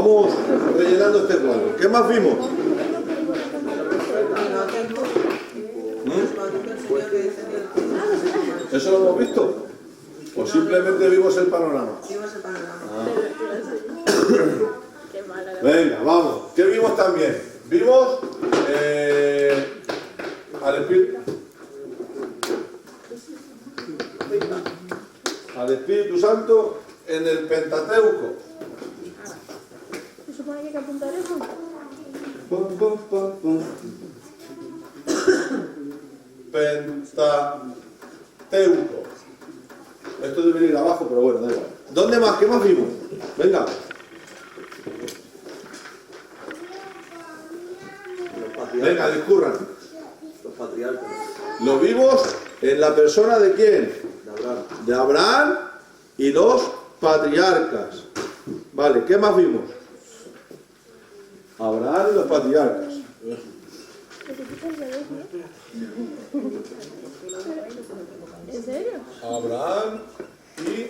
Vamos rellenando este cuadro. ¿Qué más vimos? ¿Eso lo hemos visto? ¿O simplemente vimos el panorama? Venga, vamos. ¿Qué vimos también? Vimos al Espíritu Santo en el Pentateuco. ¿Se supone que hay que apuntar eso? Pentateuco. Esto debería ir abajo, pero bueno, da igual. ¿Dónde más? ¿Qué más vimos? Venga. Venga, discurran. Los patriarcas. Lo vimos en la persona de quién? De Abraham y los patriarcas. Vale, ¿qué más vimos? Abraham y los patriarcas. ¿En serio? Abraham y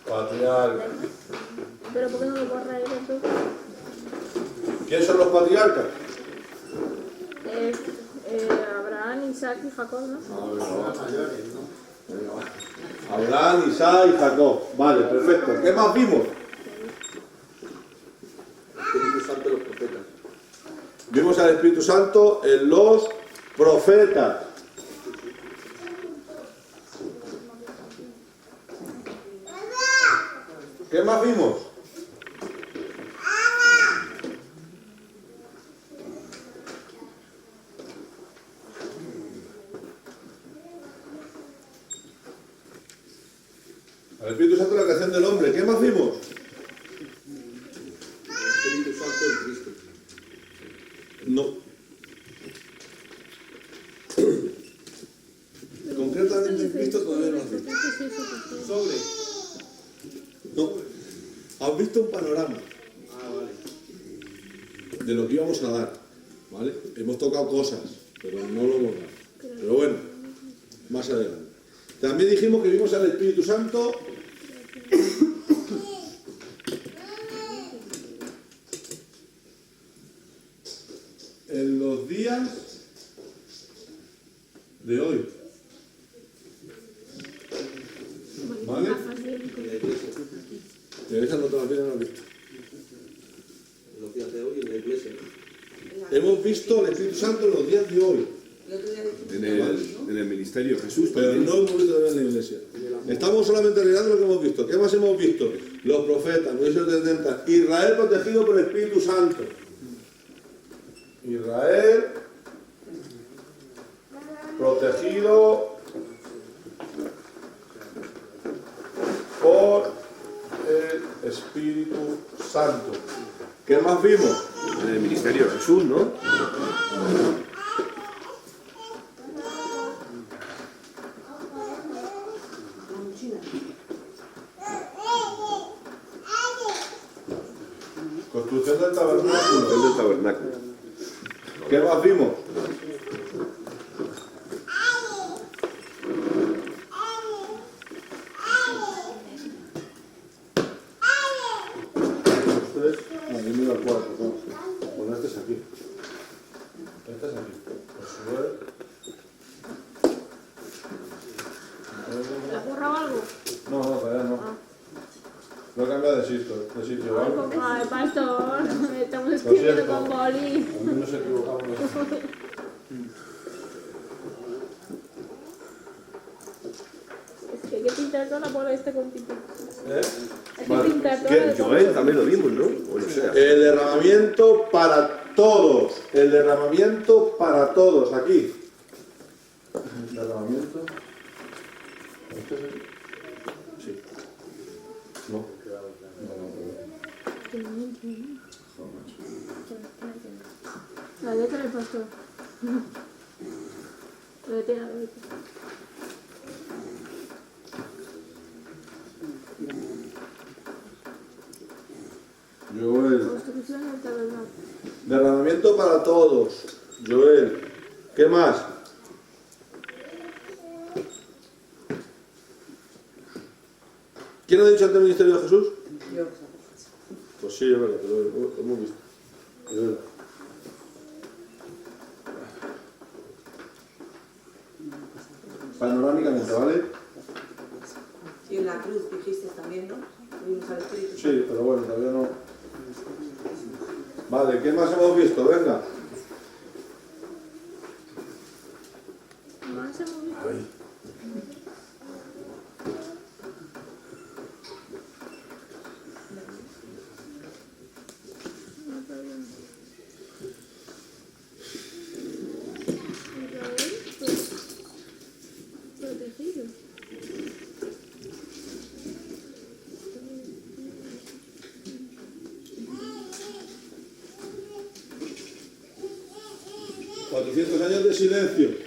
patriarcas. ¿Pero por qué no lo borra él entonces? ¿Quién son los patriarcas? Abraham, Isaac y Jacob, ¿no? Abraham, Isaac y Jacob. Vale, perfecto. ¿Qué más vimos? El Espíritu Santo y los profetas. Vimos al Espíritu Santo en los profetas. ¿Qué más vimos? Al Espíritu Santo en la creación del hombre. ¿Qué más vimos? El Espíritu Santo en Cristo. No. Concretamente en Cristo todavía no lo has visto. Sobre. No. Has visto un panorama de lo que íbamos a dar. ¿Vale? Hemos tocado cosas, pero no lo hemos dado. Pero bueno, más adelante. También dijimos que vimos al Espíritu Santo en los días de hoy. ¿Vale? Esa no todavía no la he visto. En los días de hoy en la iglesia. Hemos visto al Espíritu Santo en los días de hoy. En el ministerio de Jesús. Pero no hemos visto todavía en la iglesia. Estamos solamente rellenando lo que hemos visto. ¿Qué más hemos visto? Los profetas, Moisés 70. Israel protegido por el Espíritu Santo. Israel protegido por el Espíritu Santo. ¿Qué más vimos? En el ministerio de Jesús, ¿no? Construcción del tabernáculo. El del tabernáculo. ¿Qué más vimos? Aquí mira el cuarto, ¿no? Bueno, este es aquí. Este es aquí. ¿Le has borrado algo? No, todavía no. Lo he cambiado de sitio, ¿vale? Ay, pastor, estamos escribiendo con boli. A mí no se equivocamos. Es que hay que pintar toda la bola esta con tinta. Hay que Vale. pintar toda Que la Joel también lo vimos, ¿no? O no sé. El derramamiento para todos. El derramamiento para todos. Aquí. El derramamiento. ¿Este es aquí? Sí. No. La letra del pastor. La letra, la letra. Joel. Construcción del tabernáculo. Derramamiento para todos. Joel. ¿Qué más? ¿Quién ha dicho ante el ministerio de Jesús? Pues sí, es verdad, pero lo hemos visto. Es verdad. Panorámicamente, ¿vale? Y en la cruz dijiste también, ¿no? Vimos al Espíritu Santo. Sí, pero bueno, todavía no. Vale, ¿qué más hemos visto? Venga. Más hemos visto. Ahí. Protegido. 400 años de silencio.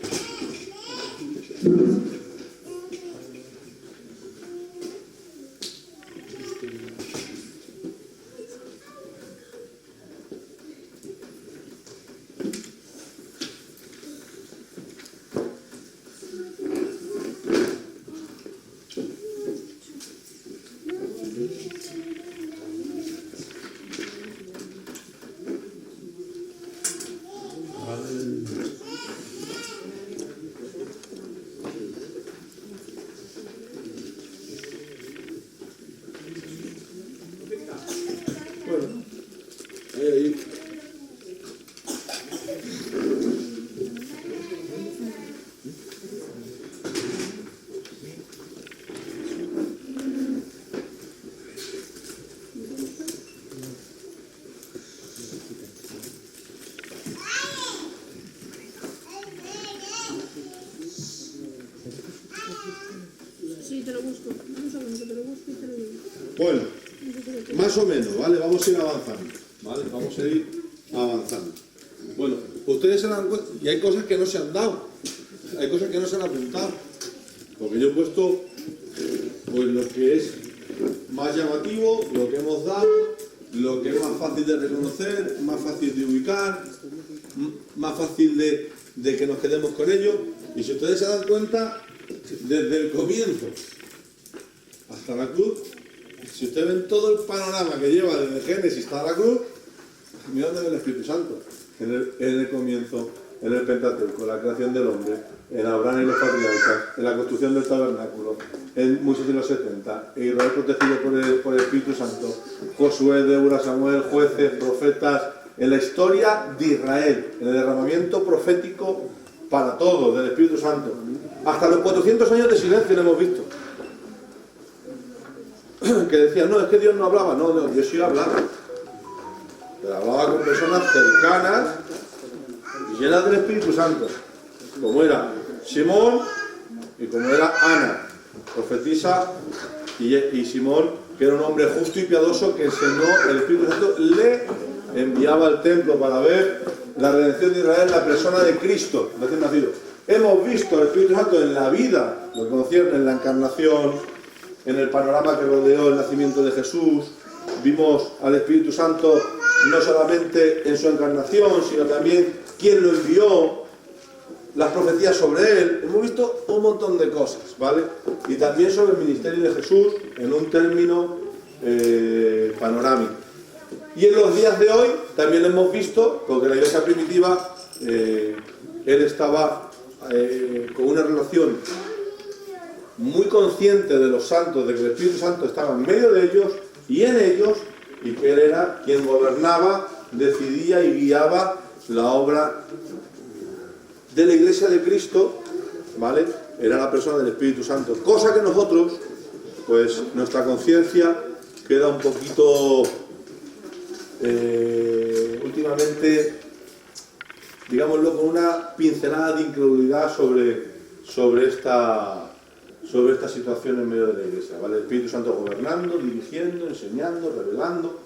Bueno, ahí. Sí, te lo busco. Un segundo, que te lo busco y te lo digo. Bueno, más o menos, ¿vale? Vamos a ir avanzando, ¿vale? Vamos a ir avanzando. Bueno, ustedes se dan cuenta, y hay cosas que no se han dado, hay cosas que no se han apuntado, porque yo he puesto pues lo que es más llamativo, lo que hemos dado, lo que es más fácil de reconocer, más fácil de ubicar, más fácil de que nos quedemos con ello. Y si ustedes se dan cuenta, desde el comienzo hasta la cruz, si ustedes ven todo el panorama que lleva desde Génesis hasta la cruz, mirad en el Espíritu Santo, en el comienzo, en el Pentateuco, la creación del hombre, en Abraham y los patriarcas, en la construcción del tabernáculo, en Moisés y los 70, e Israel protegido por el Espíritu Santo, Josué, Débora, Samuel, jueces, profetas, en la historia de Israel, en el derramamiento profético para todos del Espíritu Santo. Hasta los 400 años de silencio lo hemos visto. Que decían, no, es que Dios no hablaba. No, Dios sí hablaba. Pero hablaba con personas cercanas y llenas del Espíritu Santo. Como era Simón y como era Ana, profetisa, y Simón, que era un hombre justo y piadoso que enseñó, el Espíritu Santo le enviaba al templo para ver la redención de Israel en la persona de Cristo, recién nacido. Hemos visto al Espíritu Santo en la vida, lo conocieron en la encarnación, en el panorama que rodeó el nacimiento de Jesús. Vimos al Espíritu Santo no solamente en su encarnación, sino también quién lo envió, las profecías sobre él. Hemos visto un montón de cosas, ¿vale? Y también sobre el ministerio de Jesús en un término panorámico. Y en los días de hoy también lo hemos visto, porque la iglesia primitiva, él estaba con una relación muy consciente de los santos, de que el Espíritu Santo estaba en medio de ellos y en ellos, y que él era quien gobernaba, decidía y guiaba la obra de la iglesia de Cristo, ¿vale? Era la persona del Espíritu Santo, cosa que nosotros, pues nuestra conciencia queda un poquito últimamente, digámoslo, con una pincelada de incredulidad sobre esta situación en medio de la iglesia, ¿vale? El Espíritu Santo gobernando, dirigiendo, enseñando, revelando,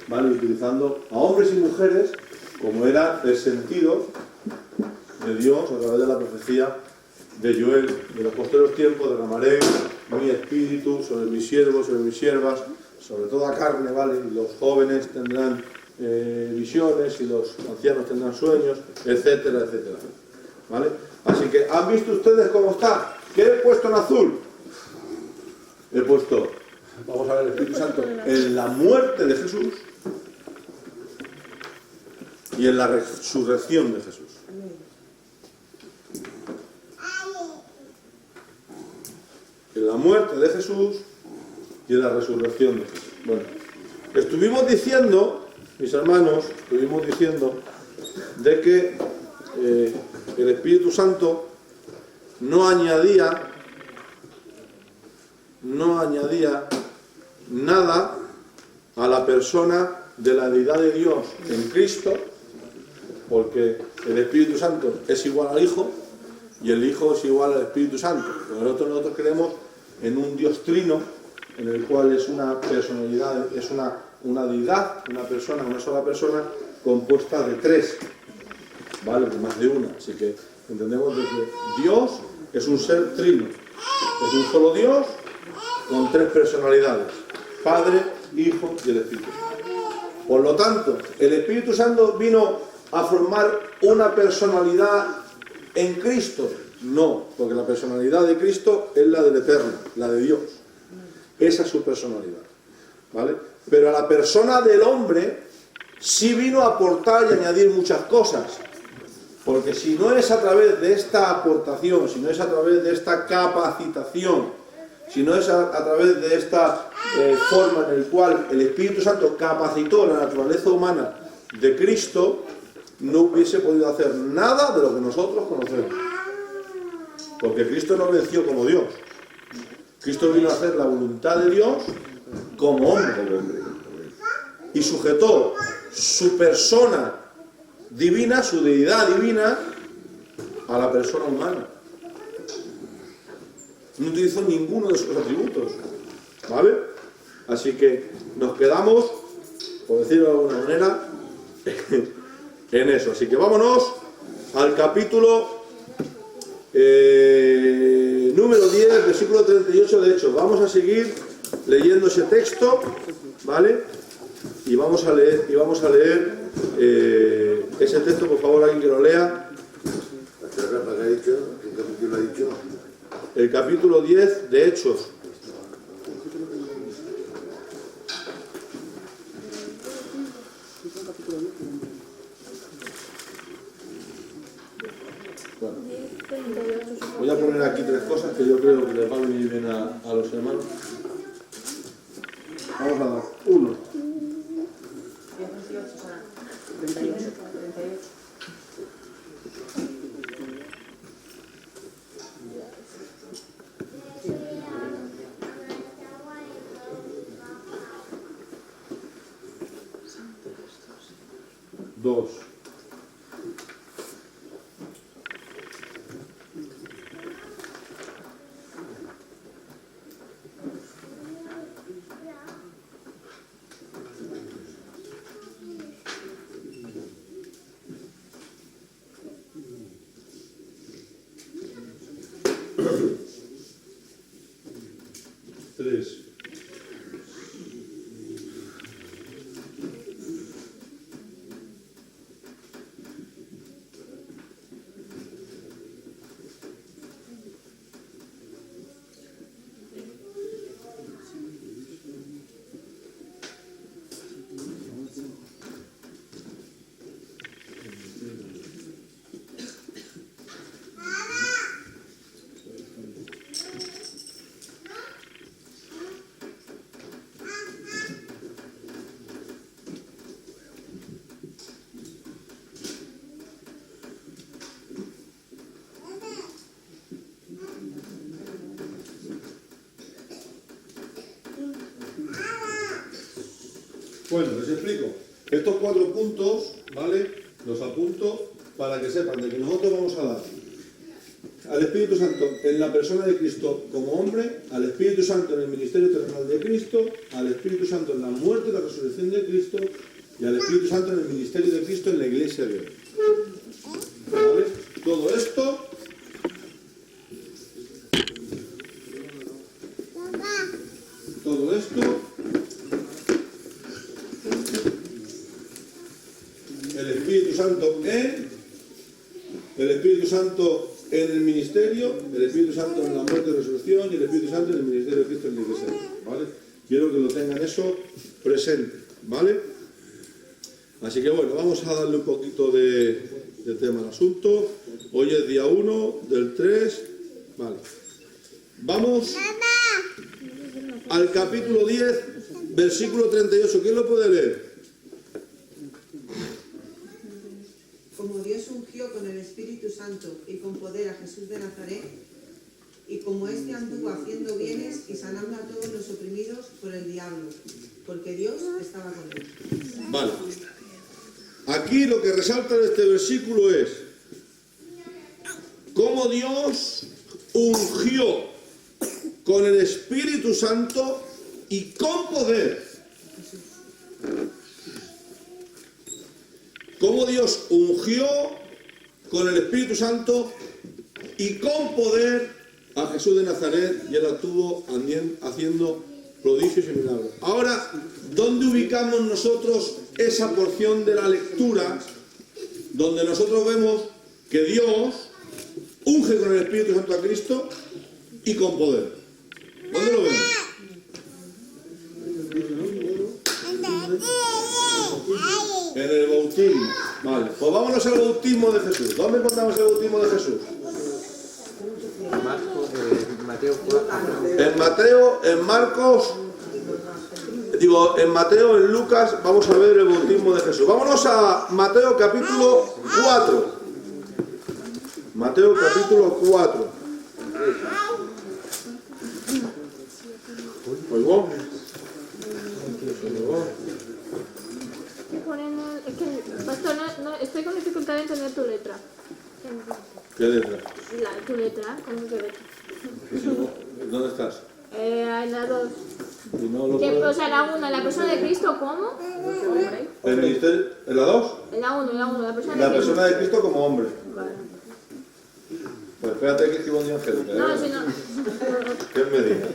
¿vale? Utilizando a hombres y mujeres como era el sentido de Dios a través de la profecía de Joel. De los posteriores tiempos derramaré mi espíritu sobre mis siervos, sobre mis siervas, sobre toda carne, ¿vale? Y los jóvenes tendrán visiones y los ancianos tendrán sueños, etcétera, etcétera, ¿vale? Así que, ¿han visto ustedes cómo está? ¿Qué he puesto en azul? He puesto Vamos a ver el Espíritu Santo en la muerte de Jesús y en la resurrección de Jesús. En la muerte de Jesús y en la resurrección de Jesús. Bueno, estuvimos diciendo, mis hermanos, de que el Espíritu Santo no añadía nada a la persona de la deidad de Dios en Cristo, porque el Espíritu Santo es igual al Hijo y el Hijo es igual al Espíritu Santo. Nosotros creemos en un Dios trino, en el cual es una personalidad, es una deidad, una persona, una sola persona, compuesta de tres, ¿vale? De más de una. Así que entendemos de que Dios es un ser trino, es un solo Dios con tres personalidades: Padre, Hijo y el Espíritu Santo. Por lo tanto, el Espíritu Santo vino a formar una personalidad en Cristo. No, porque la personalidad de Cristo es la del Eterno, la de Dios. Esa es su personalidad, ¿vale? Pero a la persona del hombre sí vino a aportar y añadir muchas cosas. Porque si no es a través de esta aportación, si no es a través de esta capacitación, si no es a través de esta forma en la cual el Espíritu Santo capacitó la naturaleza humana de Cristo, no hubiese podido hacer nada de lo que nosotros conocemos. Porque Cristo no venció como Dios. Cristo vino a hacer la voluntad de Dios como hombre. Y sujetó su persona divina, su deidad divina, a la persona humana. No utilizó ninguno de sus atributos, ¿vale? Así que nos quedamos, por decirlo de alguna manera, en eso. Así que vámonos al capítulo número 10, versículo 38 de Hechos. Vamos a seguir leyendo ese texto, ¿vale? Y vamos a leer ese texto, por favor, alguien que lo lea. ¿Qué capítulo ha dicho? El capítulo 10 de Hechos. Bueno, voy a poner aquí tres cosas que yo creo que les va a venir bien a los hermanos. Vamos a dar uno. 18 será. 38. 38. Dos. Tres. Bueno, les explico. Estos 4 puntos, ¿vale? Los apunto para que sepan de que nosotros vamos a dar al Espíritu Santo en la persona de Cristo como hombre, al Espíritu Santo en el ministerio terrenal de Cristo, al Espíritu Santo en la muerte y la resurrección de Cristo y al Espíritu Santo en el ministerio de Cristo en la iglesia de hoy. ¿Vale? Todo esto el Espíritu Santo en el ministerio, el Espíritu Santo en la muerte y resurrección y el Espíritu Santo en el ministerio de Cristo en la iglesia, ¿vale? Quiero que lo tengan eso presente, ¿vale? Así que bueno, vamos a darle un poquito de tema al asunto. Hoy es día 1 del 3, vale. Vamos al capítulo 10, versículo 38. ¿Quién lo puede leer? Como Dios ungió con el Espíritu Santo y con poder a Jesús de Nazaret, y como éste anduvo haciendo bienes y sanando a todos los oprimidos por el diablo, porque Dios estaba con él. Vale. Aquí lo que resalta de este versículo es cómo Dios ungió con el Espíritu Santo y con poder. Cómo Dios ungió con el Espíritu Santo y con poder a Jesús de Nazaret, y él estuvo haciendo prodigios y milagros. Ahora, ¿dónde ubicamos nosotros esa porción de la lectura donde nosotros vemos que Dios unge con el Espíritu Santo a Cristo y con poder? ¿Dónde lo vemos? En el bautismo. Vale, pues vámonos al bautismo de Jesús. ¿Dónde encontramos el bautismo de Jesús? Mateo 4. En Marcos, en Mateo, en Lucas, vamos a ver el bautismo de Jesús. Vámonos a Mateo capítulo 4. Mateo capítulo 4. ¿Oigo? Es que, pastor, no, estoy con dificultad de entender tu letra. ¿Qué letra? Tu letra, ¿cómo que letra? ¿Dónde estás? En la 2. Y no lo O puedo- sea, la 1, la persona de Cristo, ¿cómo? ¿En la 2? En la 1, la persona La de Cristo. persona de Cristo como hombre. Vale. Pues espérate que escribo un día Angélica. ¿eh? No, si no. ¿Qué me diga?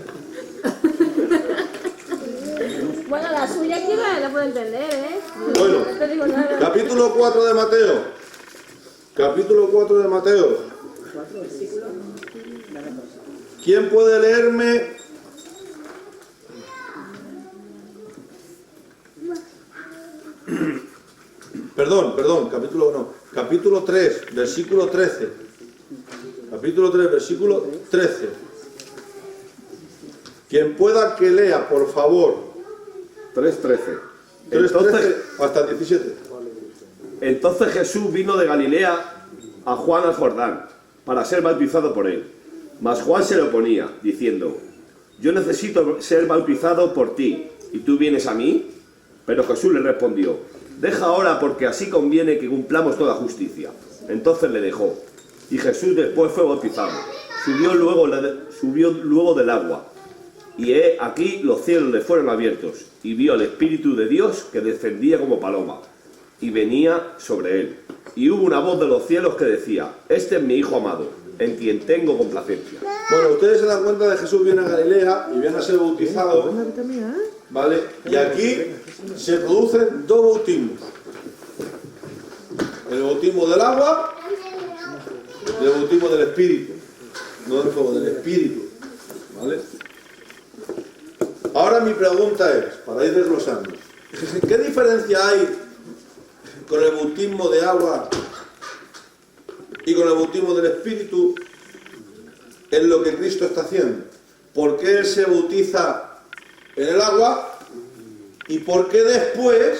Bueno, la suya aquí la puedo entender, ¿eh? Bueno, No te digo nada. capítulo 4 de Mateo. Capítulo 4 de Mateo. ¿Quién puede leerme? Perdón, capítulo 3, versículo 13. Capítulo 3, versículo 13. Quien pueda que lea, por favor. 3:13. 3:13 hasta 17. Entonces Jesús vino de Galilea a Juan al Jordán para ser bautizado por él. Mas Juan se le oponía, diciendo: yo necesito ser bautizado por ti, ¿y tú vienes a mí? Pero Jesús le respondió: deja ahora, porque así conviene que cumplamos toda justicia. Entonces le dejó, y Jesús después fue bautizado. Subió luego del agua, y he aquí los cielos le fueron abiertos, y vio al Espíritu de Dios que descendía como paloma, y venía sobre él. Y hubo una voz de los cielos que decía: este es mi Hijo amado, en quien tengo complacencia. Bueno, ustedes se dan cuenta de que Jesús viene a Galilea y viene a ser bautizado, ¿vale? Y aquí se producen dos bautismos. El bautismo del agua y el bautismo del Espíritu. No del fuego, del Espíritu, ¿vale? Ahora mi pregunta es, para ir desglosando, ¿qué diferencia hay con el bautismo de agua y con el bautismo del Espíritu en lo que Cristo está haciendo? ¿Por qué Él se bautiza en el agua y por qué después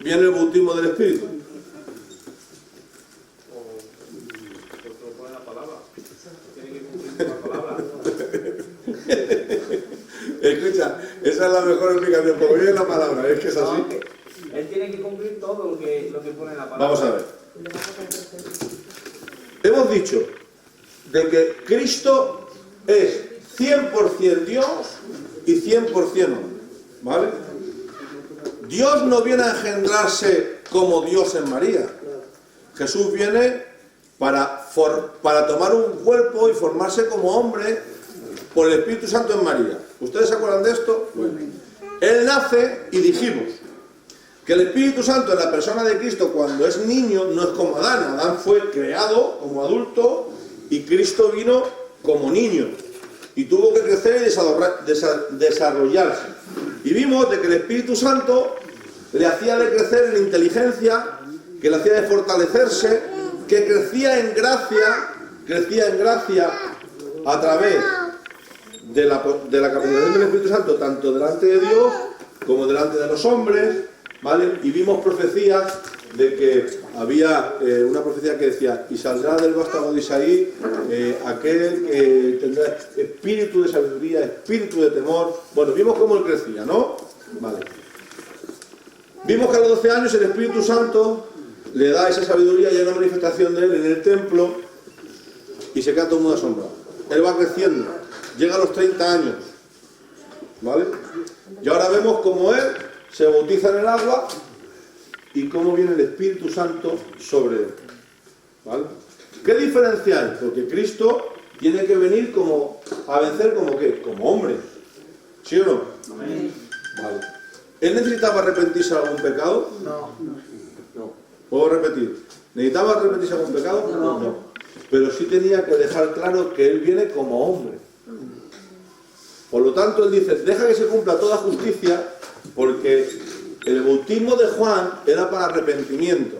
viene el bautismo del Espíritu? Escucha, esa es la mejor explicación, porque viene la palabra, es que es así. Él tiene que cumplir todo lo que pone la palabra. Vamos a ver. Hemos dicho de que Cristo es 100% Dios y 100% hombre, ¿vale? Dios no viene a engendrarse como Dios en María. Jesús viene para tomar un cuerpo y formarse como hombre por el Espíritu Santo en María. ¿Ustedes se acuerdan de esto? Bueno. Él nace y dijimos que el Espíritu Santo en la persona de Cristo cuando es niño no es como Adán. Adán fue creado como adulto y Cristo vino como niño. y tuvo que crecer y desarrollarse. Y vimos de que el Espíritu Santo le hacía de crecer en inteligencia, que le hacía de fortalecerse, que crecía en gracia a través de la capacitación del Espíritu Santo, tanto delante de Dios como delante de los hombres, ¿vale? Y vimos profecías de que había una profecía que decía: y saldrá del vástago de Isaí aquel que tendrá espíritu de sabiduría, espíritu de temor. Bueno, vimos cómo él crecía, ¿no? Vale. Vimos que a los 12 años el Espíritu Santo le da esa sabiduría y hay una manifestación de él en el templo y se queda todo el mundo asombrado. Él va creciendo, llega a los 30 años, ¿vale? Y ahora vemos cómo él se bautiza en el agua y cómo viene el Espíritu Santo sobre él, ¿vale? ¿Qué diferencia hay? Porque Cristo tiene que venir a vencer como ¿qué? Como hombre, ¿sí o no? Amén. Vale. ¿Él necesitaba arrepentirse de algún pecado? No. ¿Puedo repetir? ¿Necesitaba arrepentirse de algún pecado? No. Pero sí tenía que dejar claro que él viene como hombre. Por lo tanto, él dice: deja que se cumpla toda justicia, porque el bautismo de Juan era para arrepentimiento.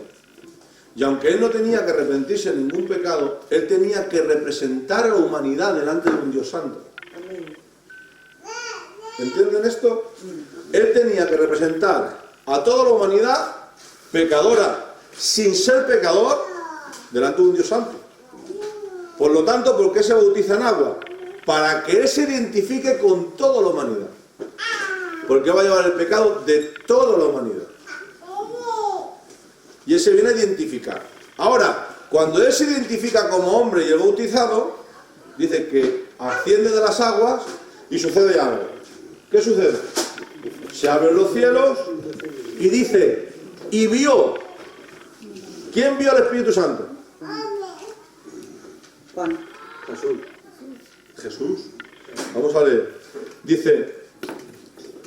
Y aunque él no tenía que arrepentirse de ningún pecado, él tenía que representar a la humanidad delante de un Dios santo. ¿Entienden esto? Él tenía que representar a toda la humanidad pecadora, sin ser pecador, delante de un Dios santo. Por lo tanto, ¿por qué se bautiza en agua? Para que él se identifique con toda la humanidad. Porque va a llevar el pecado de toda la humanidad. Y él se viene a identificar. Ahora, cuando él se identifica como hombre y el bautizado, dice que asciende de las aguas y sucede algo. ¿Qué sucede? Se abren los cielos y dice: y vio. ¿Quién vio al Espíritu Santo? Juan. Jesús. Vamos a leer. Dice: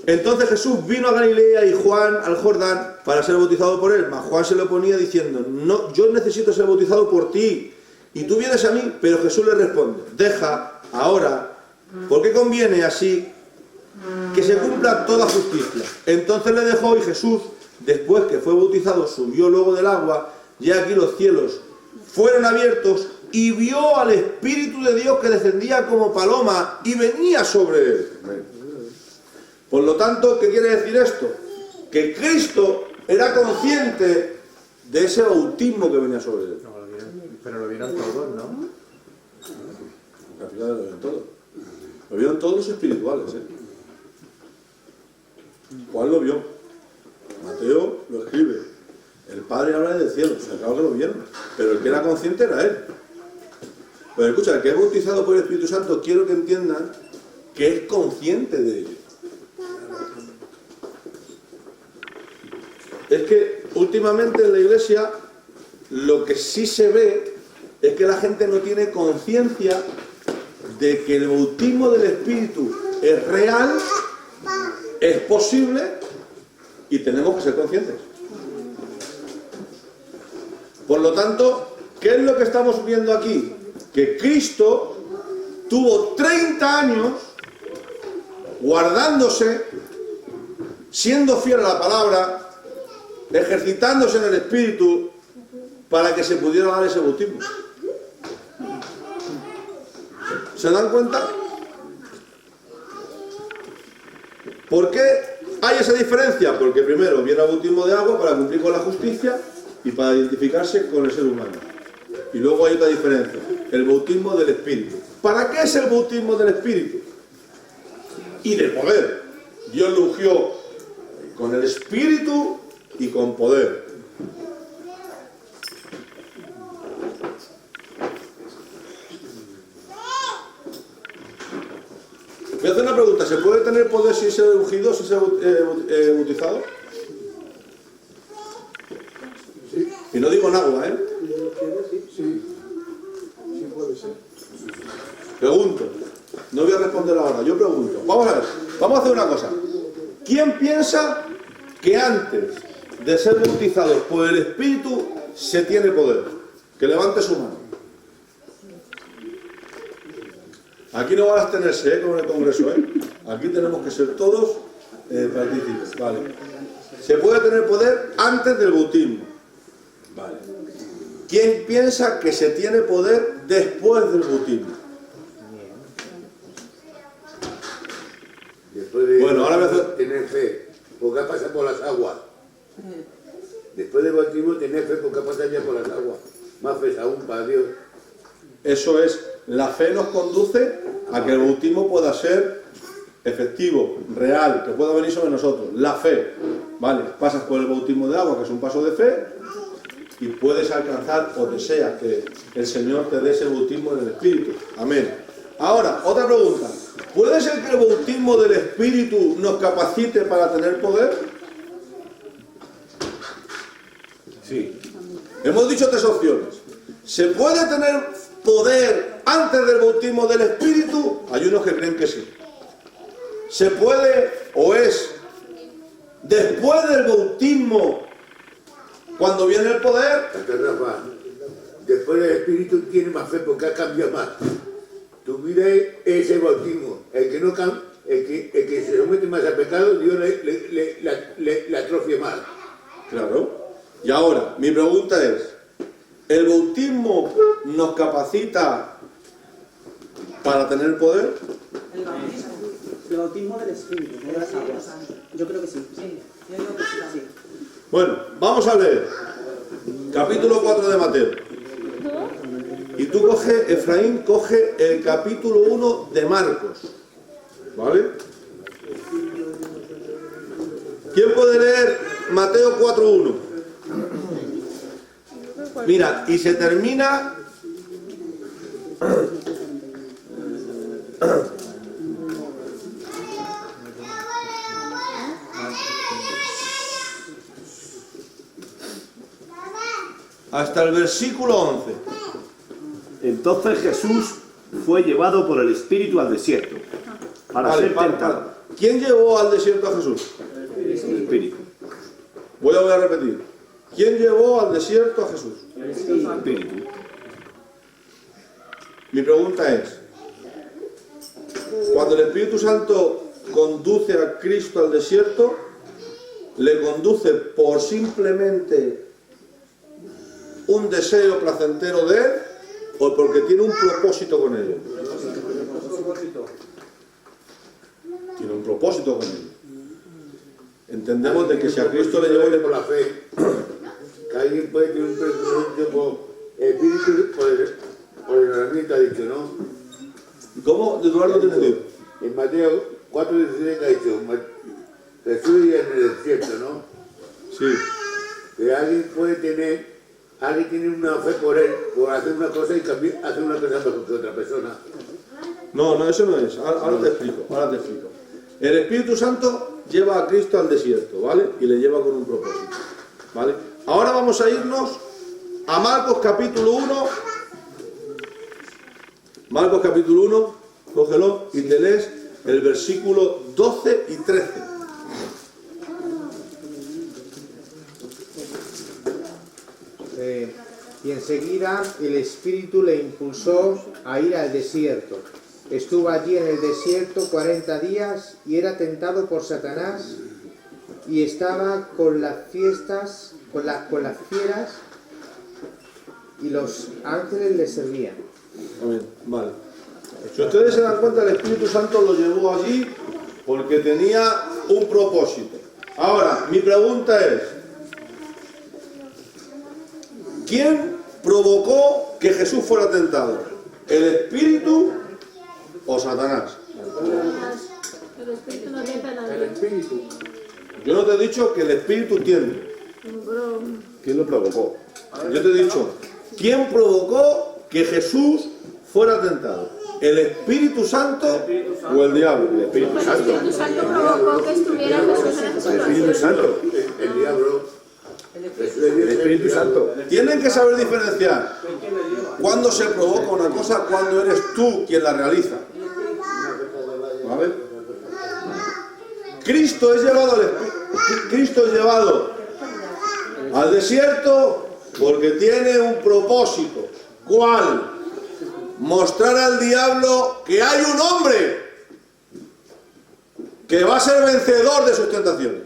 entonces Jesús vino a Galilea y Juan al Jordán para ser bautizado por él. Mas Juan se lo oponía diciendo: no, yo necesito ser bautizado por ti, y tú vienes a mí. Pero Jesús le responde: deja ahora, porque conviene así que se cumpla toda justicia. Entonces le dejó, y Jesús, después que fue bautizado, subió luego del agua, y aquí los cielos fueron abiertos, y vio al Espíritu de Dios que descendía como paloma y venía sobre él. Por lo tanto, ¿qué quiere decir esto? Que Cristo era consciente de ese bautismo que venía sobre él. Pero lo vieron todos, ¿no? Al final lo vieron todos. Lo vieron todos los espirituales, ¿eh? Juan lo vio. Mateo lo escribe. El Padre habla del cielo. O sea, claro que lo vieron. Pero el que era consciente era él. Pero escucha, el que es bautizado por el Espíritu Santo, quiero que entiendan que es consciente de ello. Es que últimamente en la iglesia lo que sí se ve es que la gente no tiene conciencia de que el bautismo del Espíritu es real, es posible y tenemos que ser conscientes. Por lo tanto, ¿qué es lo que estamos viendo aquí? Que Cristo tuvo 30 años guardándose, siendo fiel a la palabra, ejercitándose en el Espíritu para que se pudiera dar ese bautismo. ¿Se dan cuenta? ¿Por qué hay esa diferencia? Porque primero viene el bautismo de agua para cumplir con la justicia y para identificarse con el ser humano. Y luego hay otra diferencia, el bautismo del Espíritu. ¿Para qué es el bautismo del Espíritu? Y de poder. Dios lo ungió con el Espíritu y con poder. Voy a hacer una pregunta, ¿se puede tener poder sin ser ungido, sin ser bautizado? Sí. Y no digo en agua, ¿eh? Sí puede ser. Pregunto. No voy a responder ahora, yo pregunto. Vamos a ver, vamos a hacer una cosa. ¿Quién piensa que antes de ser bautizado por el Espíritu se tiene poder? Que levante su mano. Aquí no van a abstenerse, como en el Congreso, Aquí tenemos que ser todos partícipes, vale. Se puede tener poder antes del bautismo, vale. ¿Quién piensa que se tiene poder después del bautismo? Después de Bueno, ahora voy a hacer... tener fe, porque ha pasado por las aguas. Después del bautismo, tener fe, porque ha pasado ya por las aguas. Más fe aún para Dios. Eso es, la fe nos conduce a que el bautismo pueda ser efectivo, real, que pueda venir sobre nosotros. La fe, ¿vale? Pasas por el bautismo de agua, que es un paso de fe, y puedes alcanzar o deseas que el Señor te dé ese bautismo del Espíritu. Amén. Ahora, otra pregunta. ¿Puede ser que el bautismo del Espíritu nos capacite para tener poder? Sí. Hemos dicho 3 opciones. ¿Se puede tener poder antes del bautismo del Espíritu? Hay unos que creen que sí. ¿Se puede o es después del bautismo cuando viene el poder? Hasta Rafa, después del Espíritu tiene más fe porque ha cambiado más. Tu vida es el bautismo. El que no cambia, el que se somete más al pecado, Dios le atrofia más. Claro. Y ahora, mi pregunta es, ¿el bautismo nos capacita para tener poder? El bautismo del Espíritu, no de las aguas. Yo creo que sí. Sí, yo digo que sí. Bueno, vamos a leer capítulo 4 de Mateo. Y tú coge, Efraín, coge el capítulo 1 de Marcos. ¿Vale? ¿Quién puede leer Mateo 4.1? Mira, y se termina... hasta el versículo 11. Entonces Jesús fue llevado por el Espíritu al desierto para ser tentado. ¿Quién llevó al desierto a Jesús? El Espíritu. Voy a repetir. ¿Quién llevó al desierto a Jesús? El Espíritu. Mi pregunta es, cuando el Espíritu Santo conduce a Cristo al desierto, ¿le conduce por simplemente un deseo placentero de Él o porque tiene un propósito con Él? Tiene un propósito con Él. Entendemos de que si a Cristo le llevó por la fe, que alguien puede tener un propósito por el Espíritu, por el herramienta, ha dicho, ¿no? ¿Cómo Eduardo tiene Dios? En Mateo 4:16 ha dicho, Jesús ya en el desierto, ¿no? Sí. Que alguien puede tener, alguien tiene una fe por él, por hacer una cosa y hacer una cosa mejor que otra persona. No, eso no es. Ahora te explico. El Espíritu Santo lleva a Cristo al desierto, ¿vale? Y le lleva con un propósito, ¿vale? Ahora vamos a irnos a Marcos capítulo 1. Marcos capítulo 1, cógelo y te lees el versículo 12 y 13. Y enseguida el Espíritu le impulsó a ir al desierto. Estuvo allí en el desierto 40 días y era tentado por Satanás y estaba con las fieras y los ángeles le servían. Amén. Vale. Si ustedes se dan cuenta, el Espíritu Santo lo llevó allí porque tenía un propósito. Ahora, mi pregunta es, ¿quién provocó que Jesús fuera tentado? ¿El Espíritu o Satanás? El Espíritu no tienta a El nadie. Espíritu. Yo no te he dicho que el Espíritu tiende. ¿Quién lo provocó? Yo te he dicho, ¿quién provocó que Jesús fuera tentado? ¿El Espíritu Santo o el diablo? El Espíritu Pues el Santo. Espíritu Santo provocó que estuviera Jesús en esa El situación. Espíritu Santo. El diablo, El Espíritu Santo. Tienen que saber diferenciar cuándo se provoca una cosa, cuándo eres tú quien la realiza. ¿Vale? Cristo es llevado al desierto porque tiene un propósito. ¿Cuál? mostrar al diablo que hay un hombre que va a ser vencedor de sus tentaciones.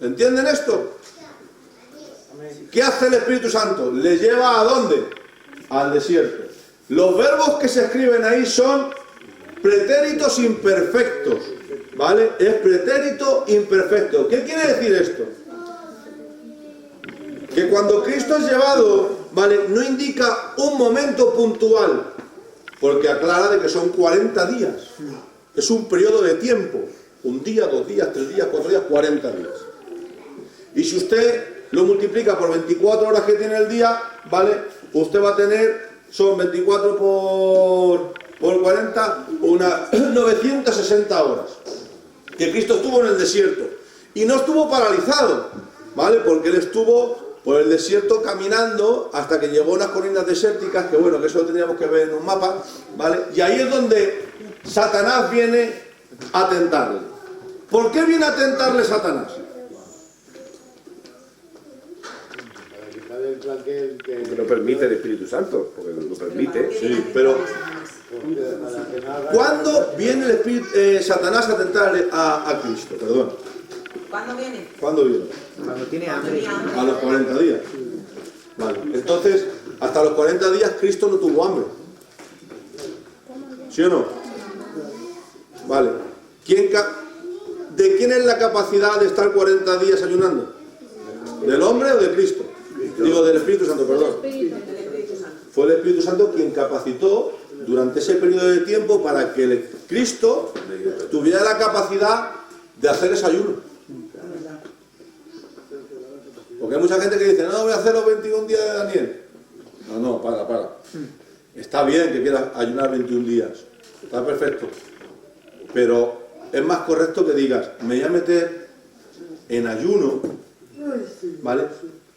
¿Entienden esto? ¿Qué hace el Espíritu Santo? ¿Le lleva a dónde? Al desierto. Los verbos que se escriben ahí son pretéritos imperfectos, ¿vale? Es pretérito imperfecto. ¿Qué quiere decir esto? Que cuando Cristo es llevado, ¿vale? No indica un momento puntual, porque aclara de que son 40 días. Es un periodo de tiempo. Un día, 2 días, 3 días, 4 días, 40 días. Y si usted lo multiplica por 24 horas que tiene el día, ¿vale? Usted va a tener, son 24 por 40, unas 960 horas. Que Cristo estuvo en el desierto. Y no estuvo paralizado, ¿vale? Porque Él estuvo por el desierto caminando hasta que llegó a unas colinas desérticas, que bueno, que eso lo tendríamos que ver en un mapa, ¿vale? Y ahí es donde Satanás viene a tentarle. ¿Por qué viene a tentarle Satanás? Que lo permite el Espíritu Santo, porque lo permite. Sí, pero ¿cuándo viene el Espíritu, Satanás a tentarle a Cristo? Perdón. ¿Cuándo viene? ¿Cuándo viene? Cuando tiene hambre. A los 40 días. Vale. Entonces, hasta los 40 días Cristo no tuvo hambre. ¿Sí o no? Vale. ¿De quién es la capacidad de estar 40 días ayunando? ¿Del hombre o de Cristo? Digo, del Espíritu Santo, perdón. Fue el Espíritu Santo quien capacitó durante ese periodo de tiempo para que el Cristo tuviera la capacidad de hacer ese ayuno. Porque hay mucha gente que dice, no, voy a hacer los 21 días de Daniel. No, para. Está bien que quieras ayunar 21 días. Está perfecto. Pero es más correcto que digas, me voy a meter en ayuno, ¿vale?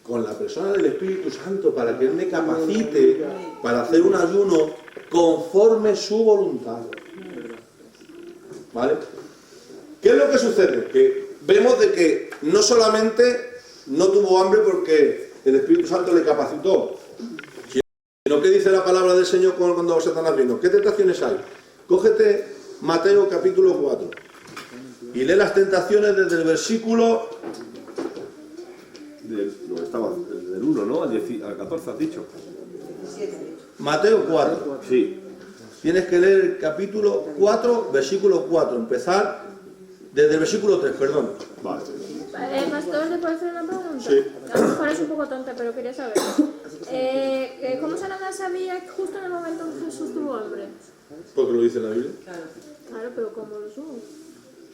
Con la persona del Espíritu Santo para que Él me capacite para hacer un ayuno conforme su voluntad. ¿Vale? ¿Qué es lo que sucede? Que vemos de que no solamente no tuvo hambre porque el Espíritu Santo le capacitó, sino que dice la palabra del Señor cuando Satanás vino. ¿Qué tentaciones hay? Cógete Mateo capítulo 4 y lee las tentaciones desde el versículo Del 1, ¿no? Al 14 has dicho. Mateo 4. Sí. Tienes que leer el capítulo 4, versículo 4. Empezar desde el versículo 3, perdón. Vale. Pastor, ¿te puedo hacer una pregunta? Sí. A lo mejor es un poco tonta, pero quería saber. ¿Cómo Satanás sabía justo en el momento en que Jesús tuvo hambre? Porque lo dice en la Biblia. Claro, pero ¿cómo lo supo?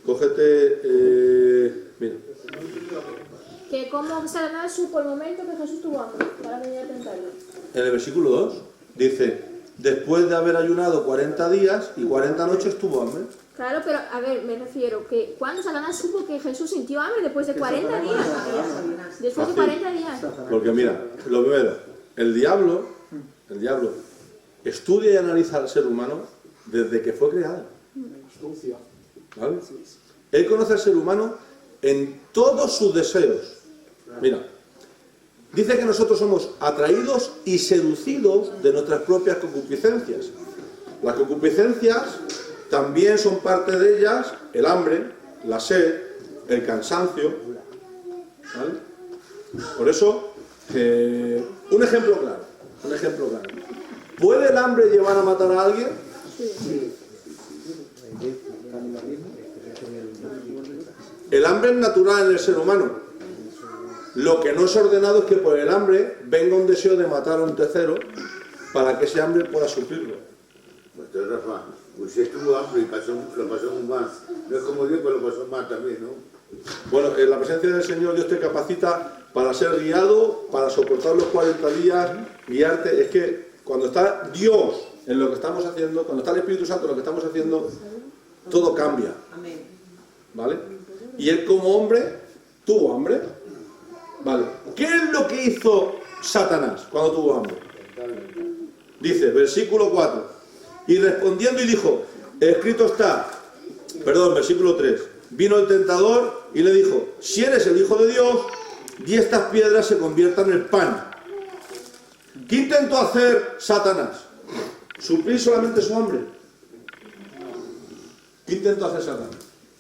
Cógete... mira. Que cómo Satanás supo el momento que Jesús tuvo hambre para venir a tentarlo. En el versículo 2 dice, después de haber ayunado 40 días y 40 noches tuvo hambre. Claro, pero a ver, me refiero que cuando Satanás supo que Jesús sintió hambre después de 40 días. Después de 40 días. Porque mira, lo primero, el diablo estudia y analiza al ser humano desde que fue creado. ¿Vale? Él conoce al ser humano en todos sus deseos. Mira, dice que nosotros somos atraídos y seducidos de nuestras propias concupiscencias. Las concupiscencias también son parte de ellas el hambre, la sed, el cansancio. ¿Vale? Por eso, un ejemplo claro. ¿Puede el hambre llevar a matar a alguien? Sí. El hambre es natural en el ser humano. Lo que no es ordenado es que por el hambre venga un deseo de matar a un tercero para que ese hambre pueda suplirlo. Pues Rafa, usted tuvo hambre y lo pasó muy mal. No es como Dios, pero lo pasó mal también, ¿no? Bueno, en la presencia del Señor Dios te capacita para ser guiado, para soportar los 40 días, guiarte. Es que cuando está Dios en lo que estamos haciendo, cuando está el Espíritu Santo en lo que estamos haciendo, todo cambia. ¿Vale? Y él como hombre tuvo hambre. ¿Vale? ¿Qué es lo que hizo Satanás cuando tuvo hambre? Dice, versículo 4. Y respondiendo y dijo, escrito está, versículo 3. Vino el tentador y le dijo, si eres el Hijo de Dios, di estas piedras se conviertan en pan. ¿Qué intentó hacer Satanás? ¿Suplir solamente su hambre? ¿Qué intentó hacer Satanás?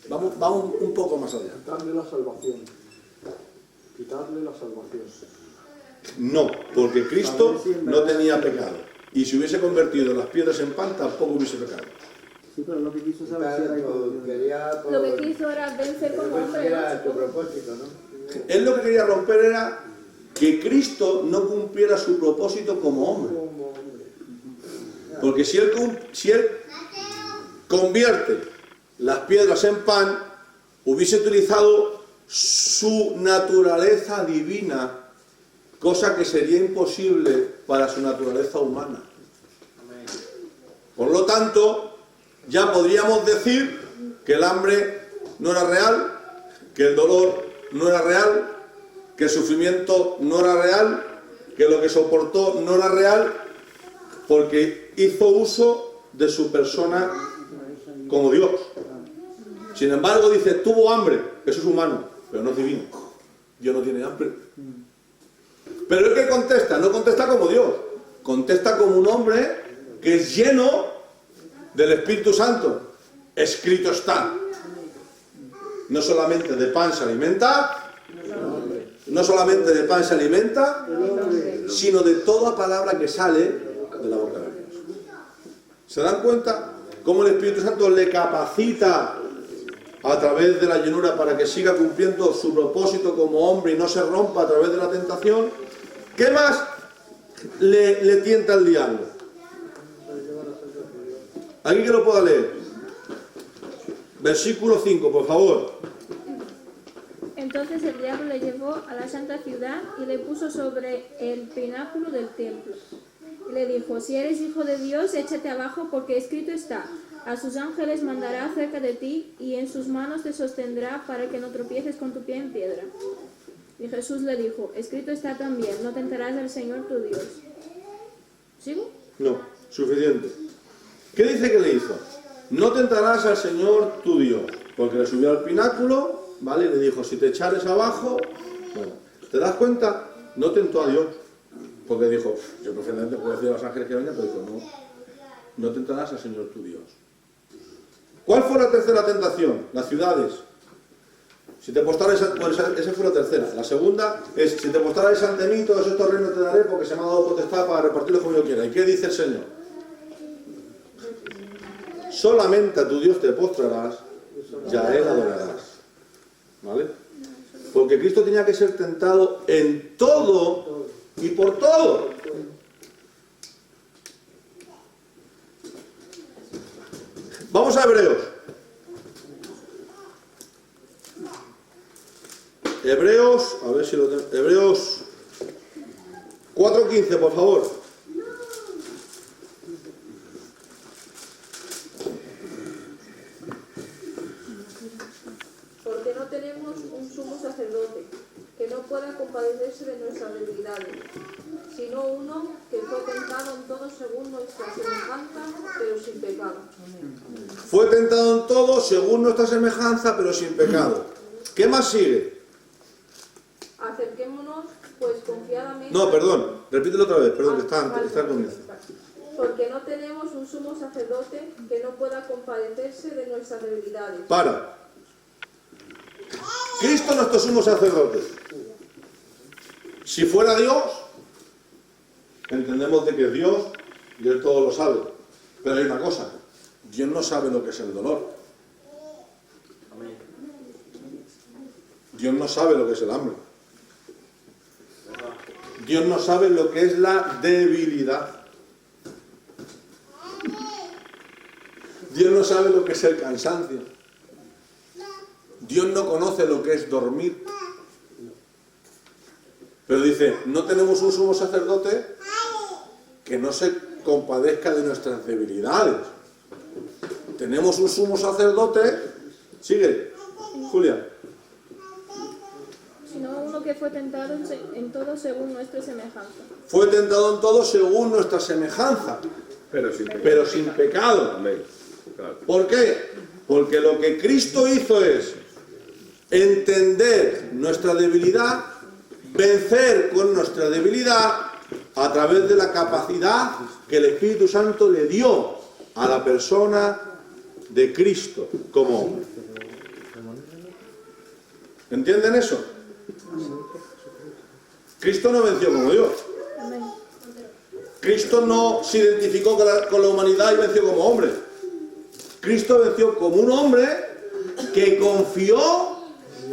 Vamos un poco más allá. Quitarle la salvación. Quitarle la salvación. No, porque Cristo no tenía pecado. Y si hubiese convertido las piedras en pan, tampoco hubiese pecado. Sí, pero lo que quiso saber si era Lo que quiso era vencer como hombre. Era tu propósito, ¿no? Él lo que quería romper era que Cristo no cumpliera su propósito como hombre. Porque si él convierte las piedras en pan, hubiese utilizado su naturaleza divina, cosa que sería imposible para su naturaleza humana. Por lo tanto, ya podríamos decir que el hambre no era real, que el dolor no era real, que el sufrimiento no era real, que lo que soportó no era real, porque hizo uso de su persona como Dios. Sin embargo, dice, tuvo hambre, eso es humano, pero no es divino. Dios no tiene hambre. Pero el que contesta, no contesta como Dios, contesta como un hombre que es lleno del Espíritu Santo. Escrito está. No solamente de pan se alimenta, sino de toda palabra que sale de la boca de Dios. ¿Se dan cuenta cómo el Espíritu Santo le capacita a través de la llenura para que siga cumpliendo su propósito como hombre y no se rompa a través de la tentación? ¿Qué más le tienta el diablo? ¿Alguien que lo pueda leer? Versículo 5, por favor. Entonces el diablo le llevó a la santa ciudad y le puso sobre el pináculo del templo. Y le dijo, si eres hijo de Dios, échate abajo, porque escrito está, a sus ángeles mandará acerca de ti, y en sus manos te sostendrá para que no tropieces con tu pie en piedra. Y Jesús le dijo, escrito está también, no tentarás al Señor tu Dios. ¿Sigo? No, suficiente. ¿Qué dice que le hizo? No tentarás al Señor tu Dios, porque le subió al pináculo, ¿vale? Y le dijo, si te echares abajo, bueno, ¿te das cuenta? No tentó a Dios, porque dijo, yo perfectamente puedo decir a los ángeles que vengan, pero dijo, no tentarás al Señor tu Dios. ¿Cuál fue la tercera tentación? Las ciudades. Si te postrares, pues esa fue la tercera. La segunda es, si te postrares ante mí, todos estos reinos te daré, porque se me ha dado potestad para repartirlos como yo quiera. ¿Y qué dice el Señor? Solamente a tu Dios te postrarás y a Él adorarás. ¿Vale? Porque Cristo tenía que ser tentado en todo y por todo. Vamos a Hebreos. Hebreos, a ver si lo tengo. Hebreos 4:15, por favor. Porque no tenemos un sumo sacerdote que no pueda compadecerse de nuestras debilidades, sino uno que fue tentado en todo según nuestra semejanza, pero sin pecado. Fue tentado en todo según nuestra semejanza, pero sin pecado. ¿Qué más sigue? Acerquémonos, pues confiadamente... No, perdón, repítelo otra vez, perdón, que está vale, al comienzo. Porque no tenemos un sumo sacerdote que no pueda compadecerse de nuestras debilidades. Para. Cristo nuestro sumo sacerdote. Si fuera Dios, entendemos de que es Dios y Él todo lo sabe. Pero hay una cosa, Dios no sabe lo que es el dolor. Dios no sabe lo que es el hambre. Dios no sabe lo que es la debilidad. Dios no sabe lo que es el cansancio. Dios no conoce lo que es dormir. Pero dice, no tenemos un sumo sacerdote que no se compadezca de nuestras debilidades. Tenemos un sumo sacerdote, sigue, Julia. Sino uno que fue tentado en todo según nuestra semejanza. Fue tentado en todo según nuestra semejanza, pero sin pecado. Amén. Claro. ¿Por qué? Porque lo que Cristo hizo es entender nuestra debilidad, vencer con nuestra debilidad a través de la capacidad que el Espíritu Santo le dio a la persona de Cristo como hombre. ¿Entienden eso? Cristo no venció como Dios. Cristo no se identificó con la humanidad y venció como hombre. Cristo venció como un hombre que confió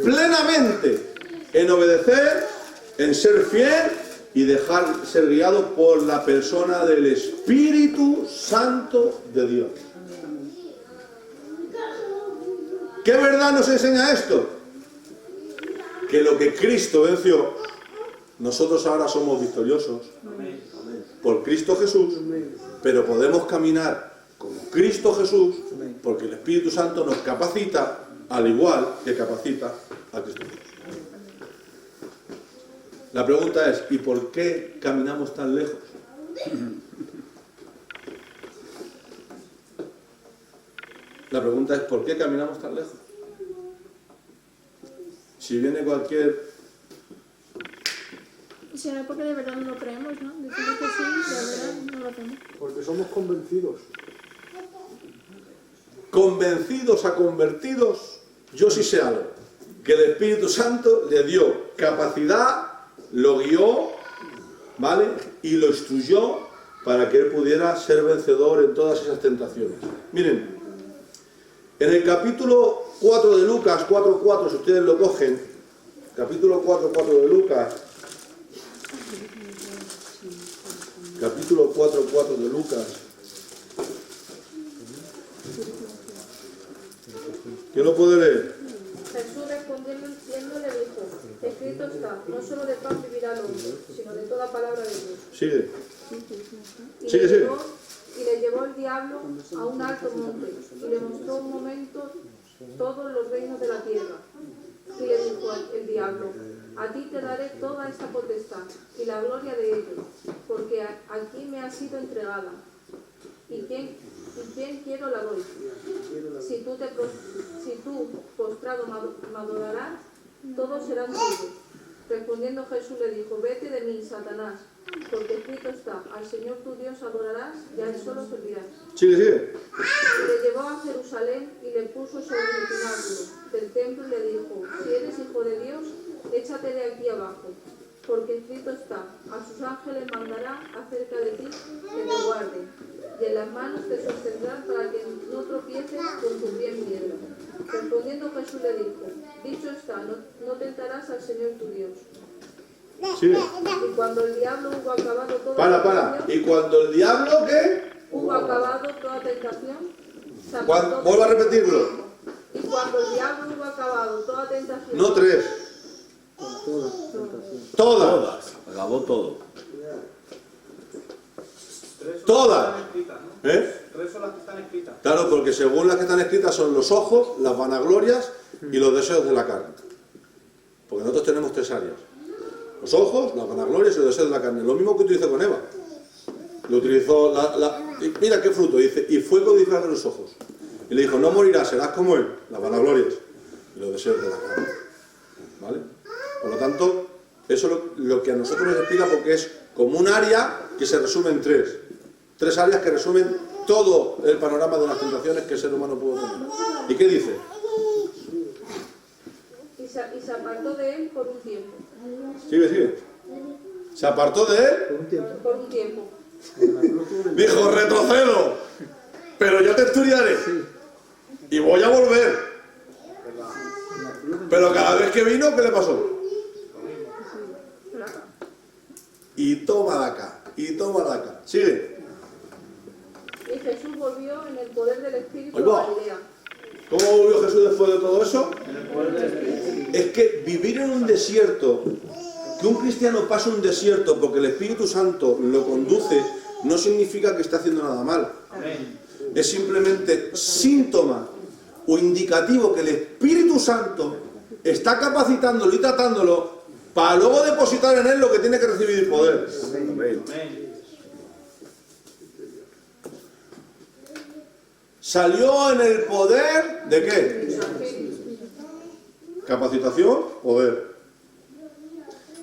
plenamente en obedecer, en ser fiel y dejar ser guiado por la persona del Espíritu Santo de Dios. ¿Qué verdad nos enseña esto? Que lo que Cristo venció, nosotros ahora somos victoriosos por Cristo Jesús, pero podemos caminar como Cristo Jesús porque el Espíritu Santo nos capacita al igual que capacita a Cristo Jesús. La pregunta es, ¿y por qué caminamos tan lejos? La pregunta es, ¿por qué caminamos tan lejos? Si viene cualquier... Si no es porque de verdad no lo creemos, ¿no? Decimos que sí, de verdad no lo hacemos. Porque somos convencidos. Convencidos a convertidos, yo sí sé algo. Que el Espíritu Santo le dio capacidad, lo guió, ¿vale? Y lo instruyó para que él pudiera ser vencedor en todas esas tentaciones. Miren, en el capítulo 4 de Lucas, 4:4, si ustedes lo cogen, capítulo 4:4 de Lucas, capítulo 4:4 de Lucas, ¿quién lo puede leer? Jesús respondiendo le dijo, escrito está, no solo de pan vivirá el hombre, sino de toda palabra de Dios. Sigue. Y Sigue, sigue. le llevó el diablo a un alto monte y le mostró un momento todos los reinos de la tierra. Y le dijo el diablo, a ti te daré toda esta potestad y la gloria de ellos, porque aquí me ha sido entregada. ¿Y quién quiero la doy? Si tú postrado me adorarás, todos serán tuyos. Respondiendo Jesús le dijo, vete de mí, Satanás, porque escrito está, al Señor tu Dios adorarás y a él solo servirás. Sigue, sigue. Y le llevó a Jerusalén y le puso sobre el pináculo del templo y le dijo, si eres hijo de Dios, échate de aquí abajo, porque escrito está, a sus ángeles mandará acerca de ti que te guarden, y en las manos te sostendrán para que no tropieces con tu pie en piedra. Respondiendo Jesús le dijo, dicho está, no tentarás al Señor tu Dios. Sigue. Y cuando el diablo hubo acabado toda Para. tentación, ¿Y cuando el diablo qué? hubo acabado toda tentación, se apartó Cuando, de- vuelvo a repetirlo. Y cuando el diablo hubo acabado toda tentación, No tres. Todas. Acabó todo. Todas. Están escritas, ¿no? ¿Eh? 3 son las que están escritas. Claro, porque según las que están escritas son los ojos, las vanaglorias y los deseos de la carne. Porque nosotros tenemos 3 áreas. Los ojos, las vanaglorias y los deseos de la carne. Lo mismo que utilizó con Eva. Lo utilizó y mira qué fruto, dice, y fue codiciar de los ojos. Y le dijo, no morirás, serás como él, las vanaglorias y los deseos de la carne. ¿Vale? Por lo tanto, eso es lo que a nosotros nos explica, porque es como un área que se resume en 3. 3 áreas que resumen todo el panorama de las tentaciones que el ser humano pudo tener. ¿Y qué dice? y se apartó de él por un tiempo. Sigue. Se apartó de él, Por un tiempo. dijo, retrocedo, pero yo te estudiaré y voy a volver. Pero cada vez que vino, ¿qué le pasó? Y toma de acá, y toma de acá. Sigue. Y Jesús volvió en el poder del Espíritu Ahí a va. Galilea. ¿Cómo volvió Jesús después de todo eso? Es que vivir en un desierto, que un cristiano pase un desierto porque el Espíritu Santo lo conduce, no significa que esté haciendo nada mal. Es simplemente síntoma o indicativo que el Espíritu Santo está capacitándolo y tratándolo para luego depositar en él lo que tiene que recibir poder. Amén. Salió en el poder de qué? Capacitación, poder.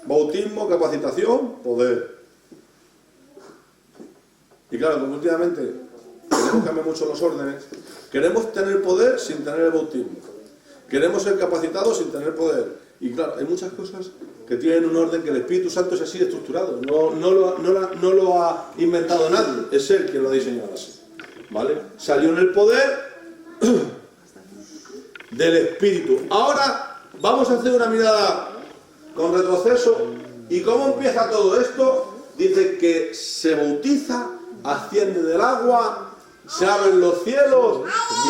Bautismo, capacitación, poder. Y claro, como últimamente queremos cambiar mucho los órdenes, queremos tener poder sin tener el bautismo. Queremos ser capacitados sin tener poder. Y claro, hay muchas cosas que tienen un orden que el Espíritu Santo es así estructurado. No lo ha inventado nadie, es Él quien lo ha diseñado así. ¿Vale? Salió en el poder del Espíritu. Ahora vamos a hacer una mirada con retroceso. ¿Y cómo empieza todo esto? Dice que se bautiza, asciende del agua, se abren los cielos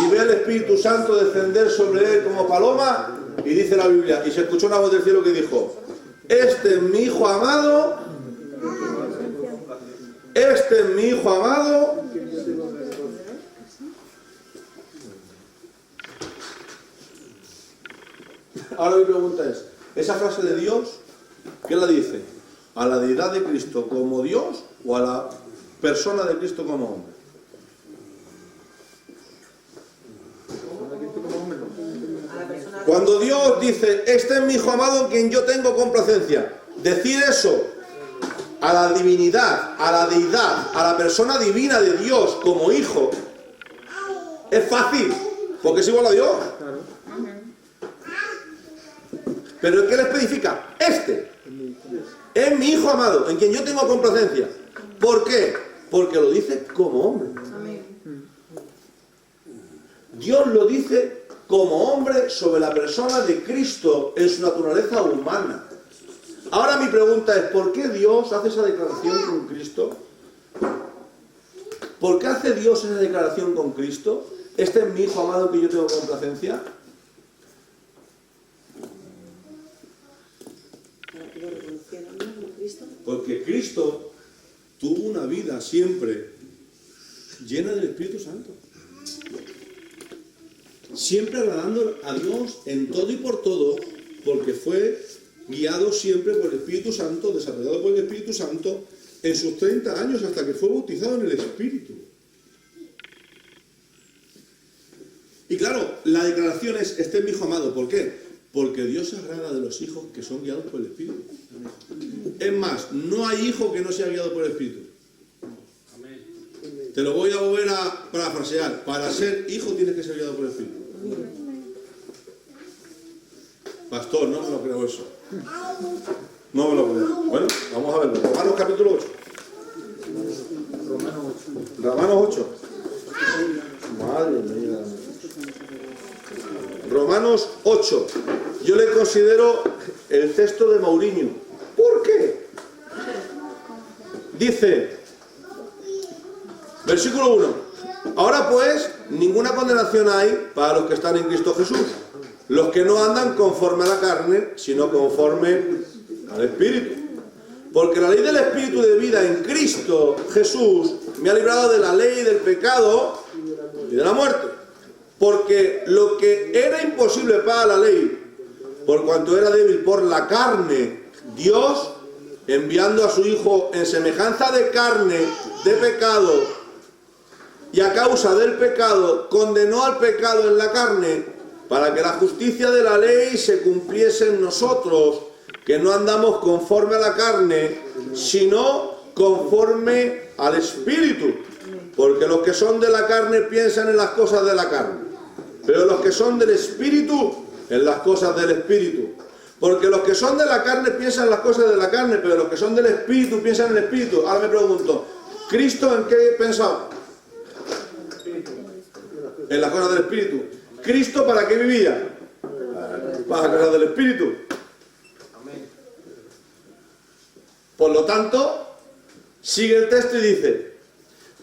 y ve el Espíritu Santo descender sobre él como paloma. Y dice la Biblia, y se escuchó una voz del cielo que dijo: este es mi Hijo amado, este es mi Hijo amado. Ahora mi pregunta es, esa frase de Dios, ¿qué la dice? ¿A la deidad de Cristo como Dios o a la persona de Cristo como hombre? Cuando Dios dice, este es mi Hijo amado en quien yo tengo complacencia, decir eso a la divinidad, a la deidad, a la persona divina de Dios como hijo, es fácil, porque es igual a Dios. Pero ¿qué le especifica? Este es mi Hijo amado, en quien yo tengo complacencia. ¿Por qué? Porque lo dice como hombre. Dios lo dice como hombre sobre la persona de Cristo en su naturaleza humana. Ahora mi pregunta es, ¿por qué Dios hace esa declaración con Cristo? ¿Por qué hace Dios esa declaración con Cristo? Este es mi Hijo amado en quien yo tengo complacencia. Porque Cristo tuvo una vida siempre llena del Espíritu Santo. Siempre agradando a Dios en todo y por todo, porque fue guiado siempre por el Espíritu Santo, desarrollado por el Espíritu Santo, en sus 30 años hasta que fue bautizado en el Espíritu. Y claro, la declaración es, este es mi Hijo amado. ¿Por qué? Porque Dios se agrada de los hijos que son guiados por el Espíritu. Es más, no hay hijo que no sea guiado por el Espíritu. Te lo voy a volver a parafrasear. Para ser hijo tienes que ser guiado por el Espíritu. Pastor, no me lo creo eso. No me lo creo. Bueno, vamos a verlo. Romanos capítulo 8. Romanos 8. Madre mía. Romanos 8. Yo le considero el texto de Mourinho. ¿Por qué? Dice, versículo 1. Ahora pues, ninguna condenación hay para los que están en Cristo Jesús, los que no andan conforme a la carne, sino conforme al Espíritu. Porque la ley del Espíritu de vida en Cristo Jesús me ha librado de la ley del pecado y de la muerte. Porque lo que era imposible para la ley, por cuanto era débil por la carne, Dios, enviando a su Hijo en semejanza de carne, de pecado, y a causa del pecado, condenó al pecado en la carne, para que la justicia de la ley se cumpliese en nosotros, que no andamos conforme a la carne, sino conforme al Espíritu. Porque los que son de la carne piensan en las cosas de la carne, pero los que son del Espíritu, en las cosas del Espíritu. Porque los que son de la carne piensan en las cosas de la carne, pero los que son del Espíritu piensan en el Espíritu. Ahora me pregunto, ¿Cristo en qué pensaba? En las cosas del Espíritu. ¿Cristo para qué vivía? Para las cosas del Espíritu. Por lo tanto, sigue el texto y dice,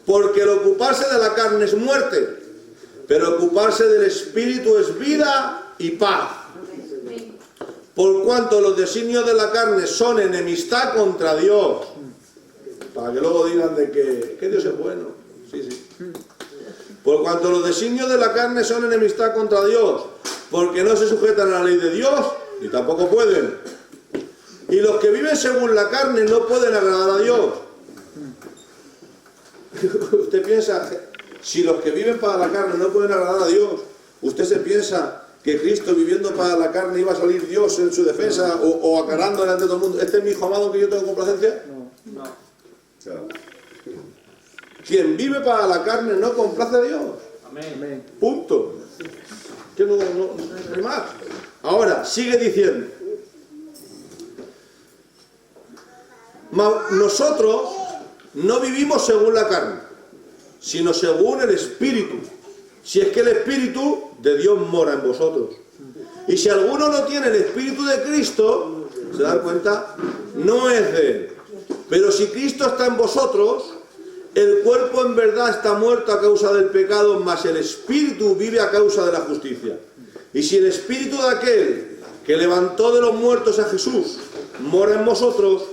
porque el ocuparse de la carne es muerte, pero ocuparse del Espíritu es vida y paz. Por cuanto los designios de la carne son enemistad contra Dios. Para que luego digan de que Dios es bueno. Sí, sí. Por cuanto los designios de la carne son enemistad contra Dios, porque no se sujetan a la ley de Dios, ni tampoco pueden. Y los que viven según la carne no pueden agradar a Dios. Usted piensa, si los que viven para la carne no pueden agradar a Dios, ¿usted se piensa que Cristo viviendo para la carne iba a salir Dios en su defensa o aclarando delante de todo el mundo? ¿Este es mi Hijo amado en que yo tengo complacencia? No. Claro. Quien vive para la carne no complace a Dios. Amén. Punto. Que no hay más. Ahora, sigue diciendo. Nosotros no vivimos según la carne, sino según el Espíritu. Si es que el Espíritu de Dios mora en vosotros. Y si alguno no tiene el Espíritu de Cristo, ¿se dan cuenta? No es de él. Pero si Cristo está en vosotros, el cuerpo en verdad está muerto a causa del pecado, mas el Espíritu vive a causa de la justicia. Y si el Espíritu de aquel que levantó de los muertos a Jesús mora en vosotros,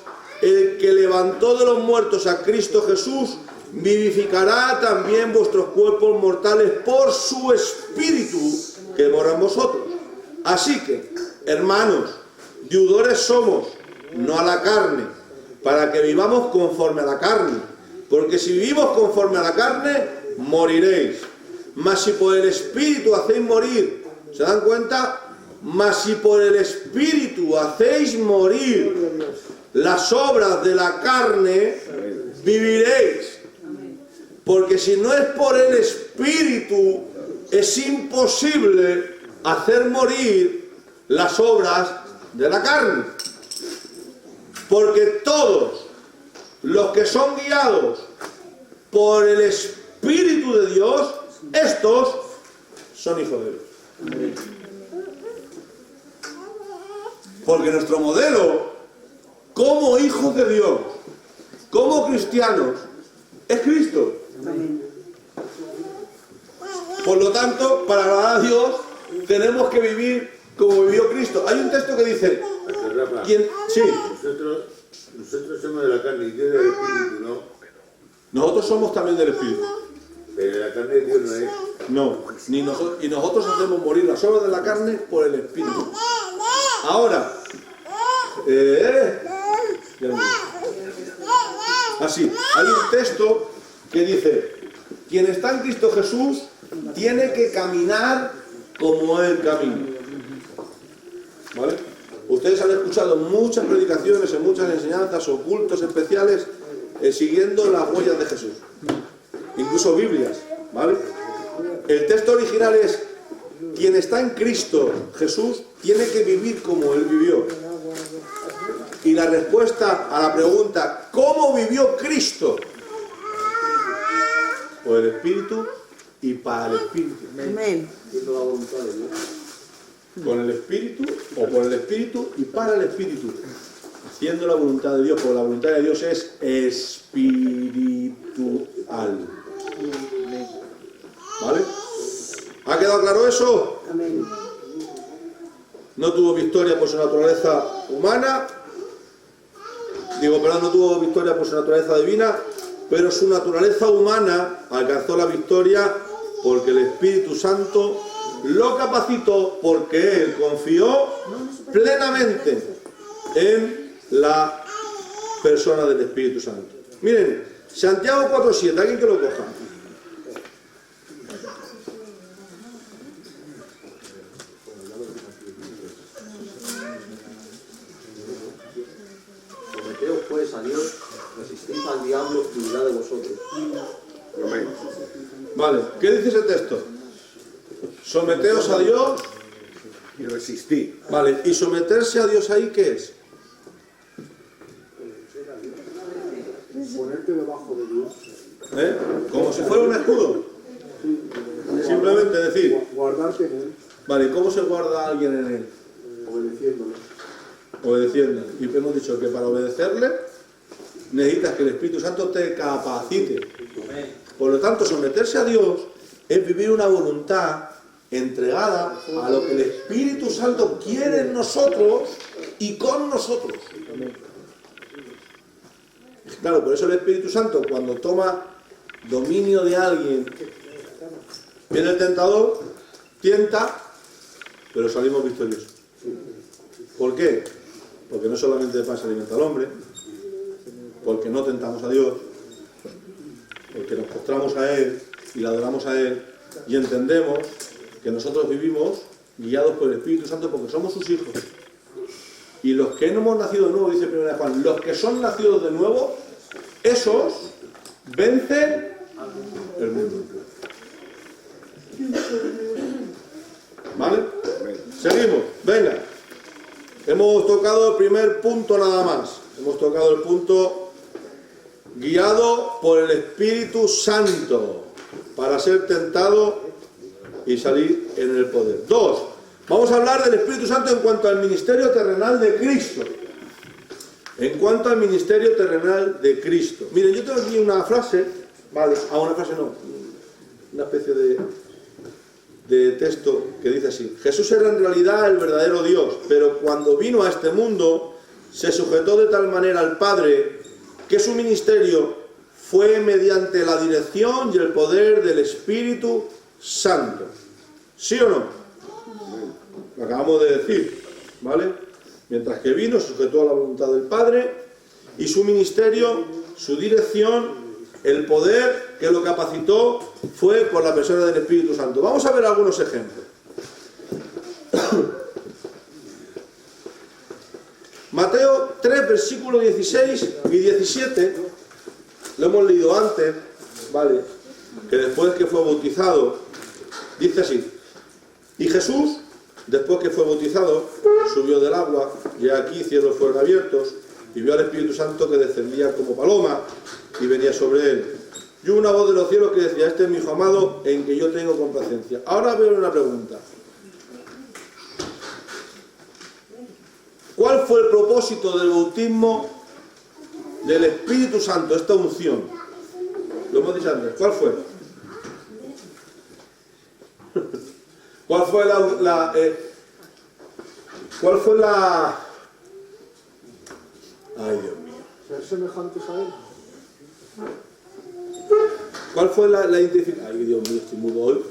el que levantó de los muertos a Cristo Jesús vivificará también vuestros cuerpos mortales por su Espíritu que mora en vosotros. Así que, hermanos, deudores somos, no a la carne, para que vivamos conforme a la carne. Porque si vivimos conforme a la carne, moriréis. Mas si por el Espíritu hacéis morir, ¿se dan cuenta? Mas si por el Espíritu hacéis morir las obras de la carne, viviréis. Porque si no es por el Espíritu, es imposible hacer morir las obras de la carne. Porque todos los que son guiados por el Espíritu de Dios, estos son hijos de Dios. Porque nuestro modelo, como hijos de Dios, como cristianos, es Cristo. Por lo tanto, para agradar a Dios, tenemos que vivir como vivió Cristo. Hay un texto que dice... Rafa, ¿quién? Sí. Nosotros somos de la carne y Dios del Espíritu, ¿no? Nosotros somos también del Espíritu. Pero la carne de Dios no es. No, ni nosotros, y nosotros hacemos morir las obras de la carne por el Espíritu. Ahora, así, hay un texto que dice: quien está en Cristo Jesús tiene que caminar como Él camina. ¿Vale? Ustedes han escuchado muchas predicaciones, en muchas enseñanzas, o cultos especiales, siguiendo las huellas de Jesús. Incluso Biblias, ¿vale? El texto original es: quien está en Cristo Jesús tiene que vivir como Él vivió. Y la respuesta a la pregunta ¿cómo vivió Cristo? Por el Espíritu y para el Espíritu. Amén. Con el Espíritu, o por el Espíritu y para el Espíritu, haciendo la voluntad de Dios, porque la voluntad de Dios es espiritual. ¿Vale? ¿Ha quedado claro eso? Amén. No tuvo victoria por su naturaleza humana, no tuvo victoria por su naturaleza divina, pero su naturaleza humana alcanzó la victoria porque el Espíritu Santo lo capacitó, porque Él confió plenamente en la persona del Espíritu Santo. Miren, Santiago 4:7, alguien que lo coja. Someteos pues a Dios, resistid al diablo y huirá de vosotros. Amén. Vale, ¿qué dice ese texto? Someteos a Dios Y resistí. Vale, ¿y someterse a Dios ahí qué es? Ponerte debajo de Dios. Como si fuera un escudo. Simplemente decir. Guardarte en Él, Vale, ¿cómo se guarda a alguien en Él? obedeciéndole. Obedeciendo. Y hemos dicho que para obedecerle necesitas que el Espíritu Santo te capacite. Por lo tanto, someterse a Dios es vivir una voluntad entregada a lo que el Espíritu Santo quiere en nosotros y con nosotros. Claro, por eso el Espíritu Santo, cuando toma dominio de alguien, viene el tentador, tienta, pero salimos victoriosos. ¿Por qué? Porque no solamente de pan se alimenta al hombre, porque no tentamos a Dios, porque nos postramos a Él y le adoramos a Él y entendemos que nosotros vivimos guiados por el Espíritu Santo porque somos sus hijos. Y los que no hemos nacido de nuevo, dice 1 Juan, los que son nacidos de nuevo, esos vencen el mundo. ¿Vale? Seguimos, venga. Hemos tocado el primer punto nada más. Hemos tocado el punto guiado por el Espíritu Santo para ser tentado y salir en el poder. 2. Vamos a hablar del Espíritu Santo en cuanto al ministerio terrenal de Cristo. En cuanto al ministerio terrenal de Cristo. Miren, yo tengo aquí una frase, vale, una frase no, una especie de texto que dice así: Jesús era en realidad el verdadero Dios, pero cuando vino a este mundo se sujetó de tal manera al Padre que su ministerio fue mediante la dirección y el poder del Espíritu Santo. ¿Sí o no? Lo acabamos de decir, ¿vale? Mientras que vino, se sujetó a la voluntad del Padre, y su ministerio, su dirección, el poder que lo capacitó fue por la persona del Espíritu Santo. Vamos a ver algunos ejemplos. Mateo 3, versículos 16 y 17, lo hemos leído antes, ¿vale? Que después que fue bautizado, dice así: y Jesús, después que fue bautizado, subió del agua, y aquí cielos fueron abiertos, y vio al Espíritu Santo que descendía como paloma y venía sobre él. Y hubo una voz de los cielos que decía: este es mi hijo amado, en que yo tengo complacencia. Ahora veo una pregunta. ¿Cuál fue el propósito del bautismo del Espíritu Santo, esta unción? Lo hemos dicho antes. ¿Cuál fue? ¿Cuál fue Ay, Dios mío. Ser semejantes a él. ¿Cuál fue la identificación? Ay, Dios mío, estoy muy hoy.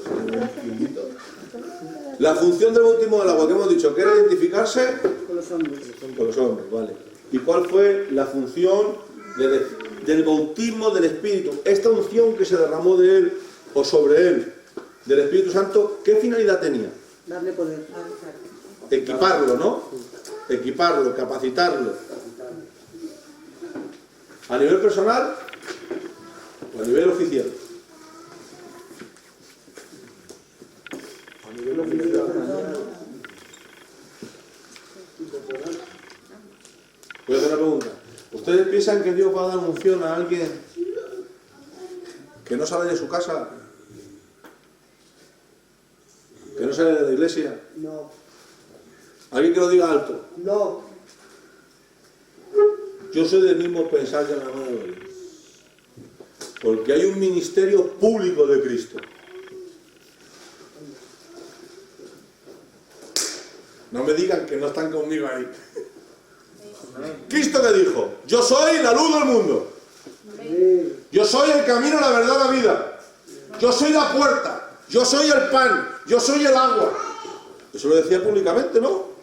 La función del bautismo del agua que hemos dicho, que era identificarse Con los hombres. con los hombres, ¿vale? ¿Y cuál fue la función del bautismo del Espíritu? Esta unción que se derramó de él o sobre él, del Espíritu Santo, ¿qué finalidad tenía? Darle poder. Equiparlo, ¿no? Equiparlo, capacitarlo. ¿A nivel personal o a nivel oficial? A nivel oficial. Voy a hacer una pregunta. ¿Ustedes piensan que Dios va a dar unción a alguien que no sale de su casa? ¿Que no sale de la iglesia? No. ¿Alguien que lo diga alto? No. Yo soy del mismo pensar que la mano de Dios. Porque hay un ministerio público de Cristo. No me digan que no están conmigo ahí. Cristo que dijo: yo soy la luz del mundo. Yo soy el camino, la verdad, la vida. Yo soy la puerta. Yo soy el pan. Yo soy el agua. Eso lo decía públicamente, ¿no?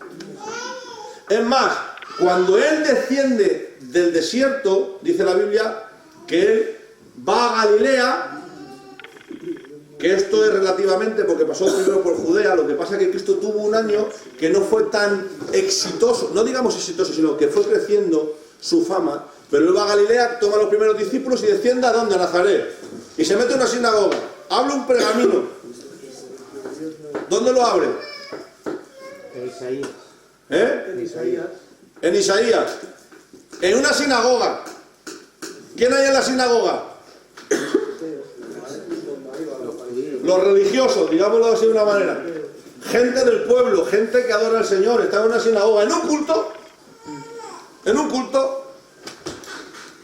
Es más, cuando él desciende del desierto, dice la Biblia, que él va a Galilea, que esto es relativamente porque pasó primero por Judea. Lo que pasa es que Cristo tuvo un año que no fue tan exitoso, no digamos exitoso, sino que fue creciendo su fama, pero él va a Galilea, toma a los primeros discípulos y desciende ¿a dónde? A Nazaret, y se mete en una sinagoga, habla un pergamino. ¿Dónde lo abre? En Isaías. ¿Eh? En Isaías. En Isaías, en una sinagoga. ¿Quién hay en la sinagoga? Los religiosos, digámoslo así de una manera. Gente del pueblo, gente que adora al Señor, está en una sinagoga, en un culto. En un culto.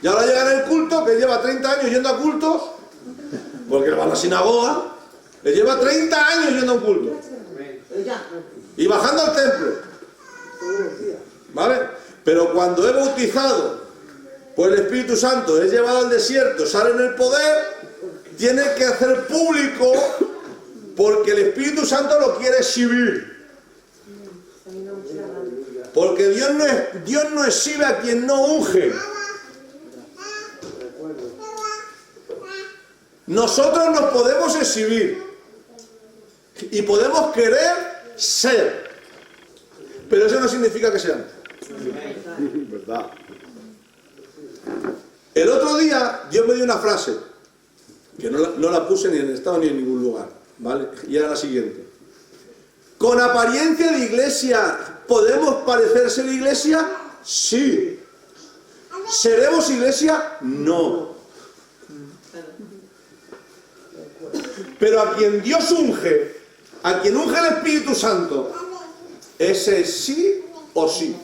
Y ahora llega en el culto, que lleva 30 años yendo a cultos, porque va a la sinagoga, que lleva 30 años yendo a un culto. Y bajando al templo. ¿Vale? Pero cuando es bautizado por el Espíritu Santo, es llevado al desierto, sale en el poder, tiene que hacer público porque el Espíritu Santo lo quiere exhibir. Porque Dios no exhibe a quien no unge. Nosotros nos podemos exhibir y podemos querer ser, pero eso no significa que seamos. ¿Verdad? El otro día Dios me dio una frase que no la puse ni en el estado ni en ningún lugar, ¿vale? Y era la siguiente. ¿Con apariencia de iglesia podemos parecer ser iglesia? Sí. ¿Seremos iglesia? No. Pero a quien Dios unge, a quien unge el Espíritu Santo, ese sí o sí.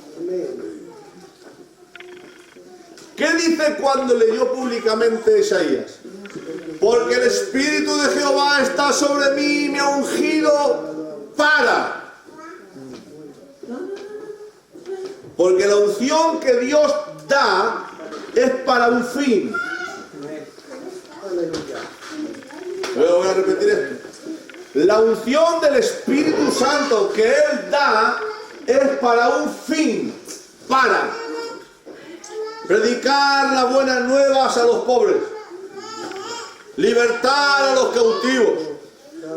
¿Qué dice cuando leyó públicamente Isaías? Porque el Espíritu de Jehová está sobre mí y me ha ungido para. Porque la unción que Dios da es para un fin. Voy a repetir esto. La unción del Espíritu Santo que Él da es para un fin. Para predicar las buenas nuevas a los pobres, libertar a los cautivos,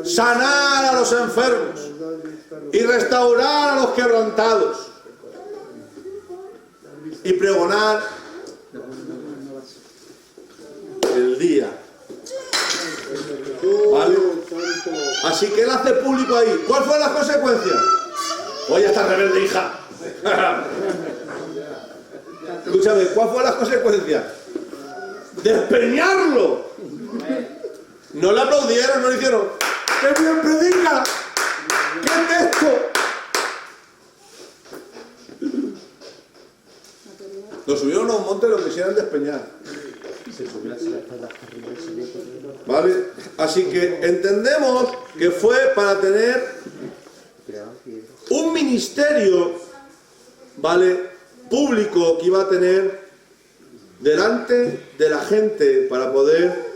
sanar a los enfermos y restaurar a los quebrantados y pregonar el día. ¿Vale? Así que él hace público ahí. ¿Cuál fue la consecuencia? Oye, esta rebelde hija. Escúchame, ¿cuál fue la consecuencia? Despeñarlo. No le aplaudieron, no le hicieron ¡qué bien predica! ¡Qué texto! Lo subieron a un monte y lo quisieran despeñar. ¿Vale? Así que entendemos que fue para tener un ministerio, ¿vale?, público que iba a tener delante de la gente para poder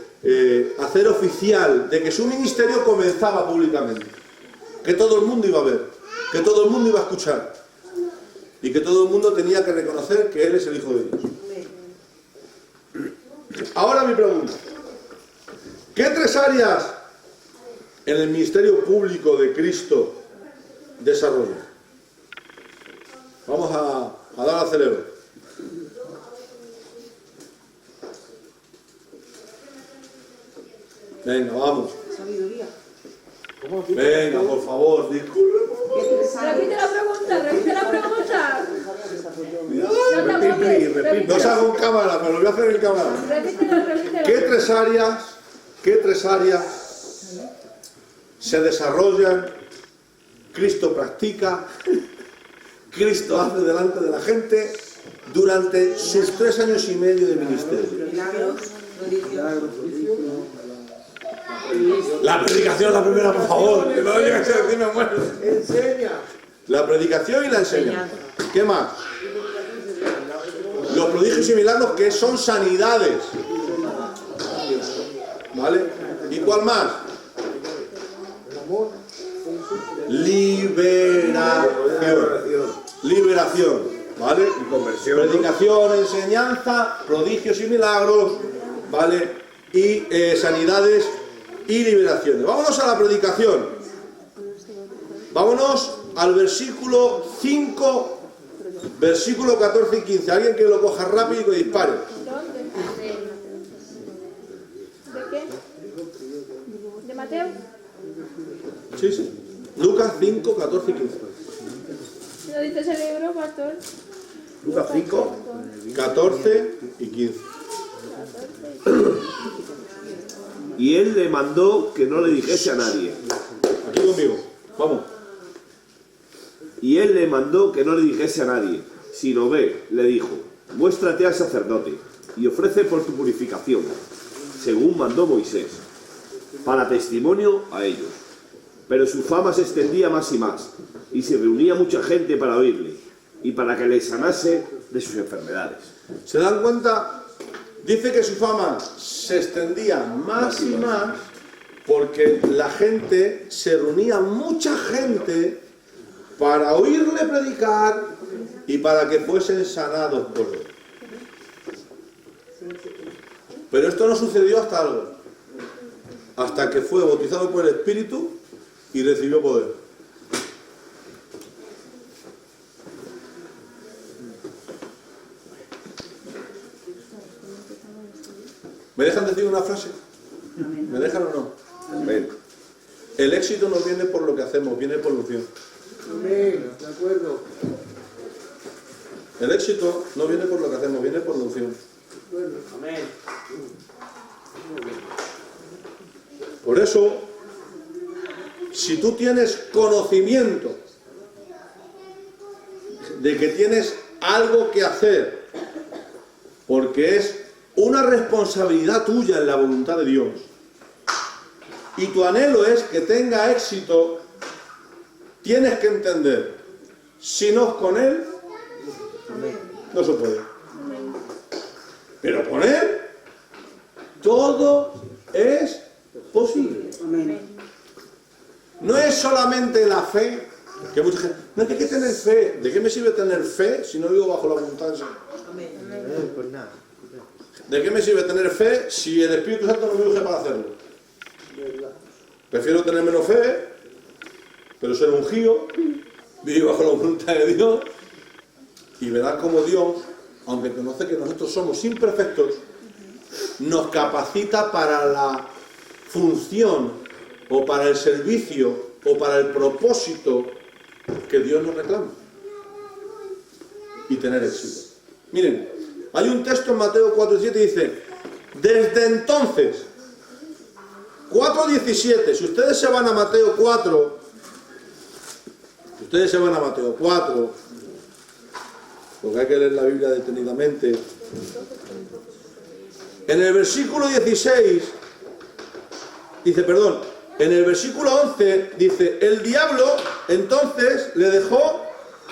hacer oficial de que su ministerio comenzaba públicamente, que todo el mundo iba a ver, que todo el mundo iba a escuchar y que todo el mundo tenía que reconocer que Él es el Hijo de Dios. Ahora mi pregunta: ¿qué tres áreas en el ministerio público de Cristo desarrolla? Vamos a dar al cerebro. Venga, vamos. Sabiduría. Venga, por favor, disculpe. Repite la pregunta. No se haga en cámara, pero lo voy a hacer en cámara. Repítela. ¿Qué tres áreas se desarrollan? Cristo practica, Cristo hace delante de la gente durante sus 3 años y medio de ministerio. Milagros, prodigios. La predicación, la primera, por favor, que no llegue a ser, me muero. Enseña. La predicación y la enseñanza. ¿Qué más? Los prodigios y milagros, que son sanidades. ¿Vale? ¿Y cuál más? Liberación. ¿Vale? Y conversión. Predicación, enseñanza, prodigios y milagros, ¿vale? Y sanidades y liberaciones. Vámonos a la predicación. Vámonos al versículo 5, versículo 14 y 15. Alguien que lo coja rápido y que dispare. ¿De qué? ¿De Mateo? Sí. Lucas 5, 14 y 15. ¿Lo dices el libro, pastor? Lucas 5, 14 y 15. Y él le mandó que no le dijese a nadie. Aquí conmigo. Vamos. Y él le mandó que no le dijese a nadie, sino ve, le dijo, muéstrate al sacerdote y ofrece por tu purificación, según mandó Moisés, para testimonio a ellos. Pero su fama se extendía más y más, y se reunía mucha gente para oírle, y para que le sanase de sus enfermedades. ¿Se dan cuenta? Dice que su fama se extendía más y más porque la gente, se reunía mucha gente para oírle predicar y para que fuesen sanados por él. Pero esto no sucedió hasta que fue bautizado por el Espíritu y recibió poder. ¿Me dejan decir una frase? ¿Me dejan o no? Amén. El éxito no viene por lo que hacemos, viene por la unción. Amén, de acuerdo. El éxito no viene por lo que hacemos, viene por la unción. Amén. Por eso, si tú tienes conocimiento de que tienes algo que hacer, porque es una responsabilidad tuya en la voluntad de Dios, y tu anhelo es que tenga éxito, tienes que entender, si no es con Él, no se puede. Pero con Él, todo es posible. No es solamente la fe, que mucha gente, no es que hay que tener fe. ¿De qué me sirve tener fe si no vivo bajo la voluntad del Señor? Pues nada. ¿De qué me sirve tener fe si el Espíritu Santo no me urge para hacerlo? Prefiero tener menos fe, pero ser ungido, vivir bajo la voluntad de Dios, y verás como Dios, aunque conoce que nosotros somos imperfectos, nos capacita para la función, o para el servicio, o para el propósito que Dios nos reclama. Y tener éxito. Miren, hay un texto en Mateo 4:17 que dice, desde entonces, 4:17, si ustedes se van a Mateo 4, porque hay que leer la Biblia detenidamente, en el versículo 16, dice, perdón, en el versículo 11 dice, el diablo entonces le dejó,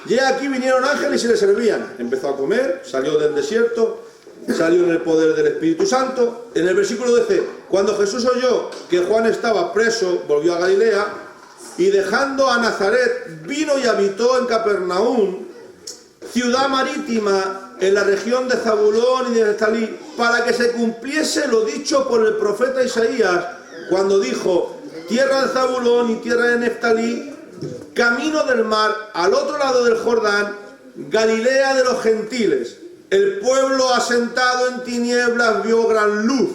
y aquí vinieron ángeles y le servían. Empezó a comer, salió del desierto, salió en el poder del Espíritu Santo. En el versículo 12, cuando Jesús oyó que Juan estaba preso, volvió a Galilea, y dejando a Nazaret, vino y habitó en Capernaum, ciudad marítima en la región de Zabulón y de Neftalí, para que se cumpliese lo dicho por el profeta Isaías, cuando dijo, tierra de Zabulón y tierra de Neftalí, camino del mar, al otro lado del Jordán, Galilea de los gentiles. El pueblo asentado en tinieblas vio gran luz.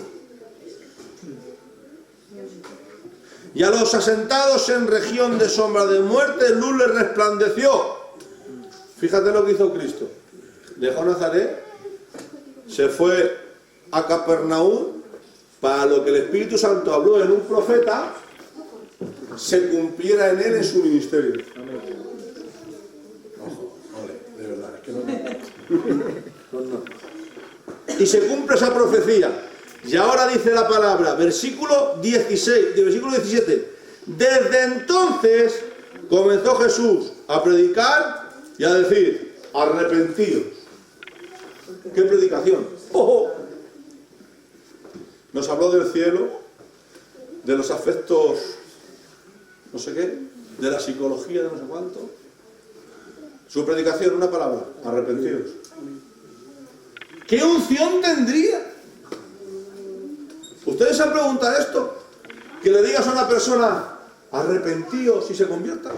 Y a los asentados en región de sombra de muerte, luz les resplandeció. Fíjate lo que hizo Cristo. Dejó Nazaret, se fue a Capernaum, para lo que el Espíritu Santo habló en un profeta, se cumpliera en él en su ministerio. Ojo, ole, de verdad, es que no. Y se cumple esa profecía. Y ahora dice la palabra, versículo 16, de versículo 17. Desde entonces comenzó Jesús a predicar y a decir, arrepentidos. ¿Qué predicación? ¡Oh! Nos habló del cielo, de los afectos, no sé qué, de la psicología de no sé cuánto. Su predicación, una palabra, arrepentidos. ¿Qué unción tendría? ¿Ustedes se han preguntado esto? Que le digas a una persona, arrepentidos y se convierta.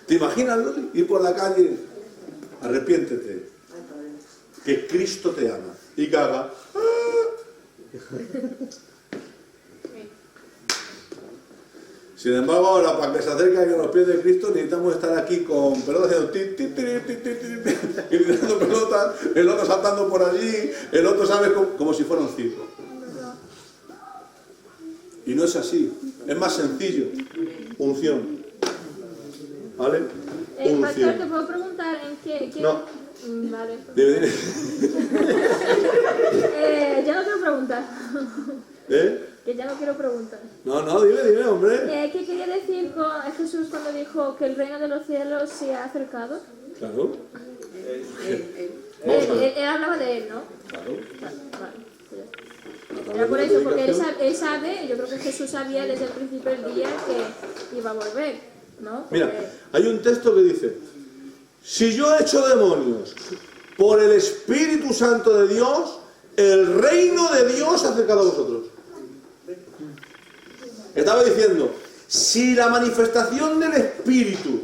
¿Te imaginas, Loli? Ir por la calle, arrepiéntete, que Cristo te ama. Y que haga, Sin embargo, ahora para que se acerque a los pies de Cristo necesitamos estar aquí con pelotas haciendo y tirando pelotas, el otro saltando por allí, el otro, ¿sabes? Como si fuera un circo. Y no es así, es más sencillo. Unción. ¿Vale? Pastor, ¿te puedo preguntar en qué? No. Vale. Dime. Ya no quiero preguntar. ¿Eh? Que ya no quiero preguntar. No, dime, hombre. ¿Qué quería decir con Jesús cuando dijo que el reino de los cielos se ha acercado? Claro. Él hablaba de él, ¿no? Claro. Vale. Era por eso, porque él sabe, yo creo que Jesús sabía desde el principio del día que iba a volver, ¿no? Porque... Mira, hay un texto que dice, si yo echo demonios por el Espíritu Santo de Dios, el reino de Dios se ha acercado a vosotros. Estaba diciendo, si la manifestación del Espíritu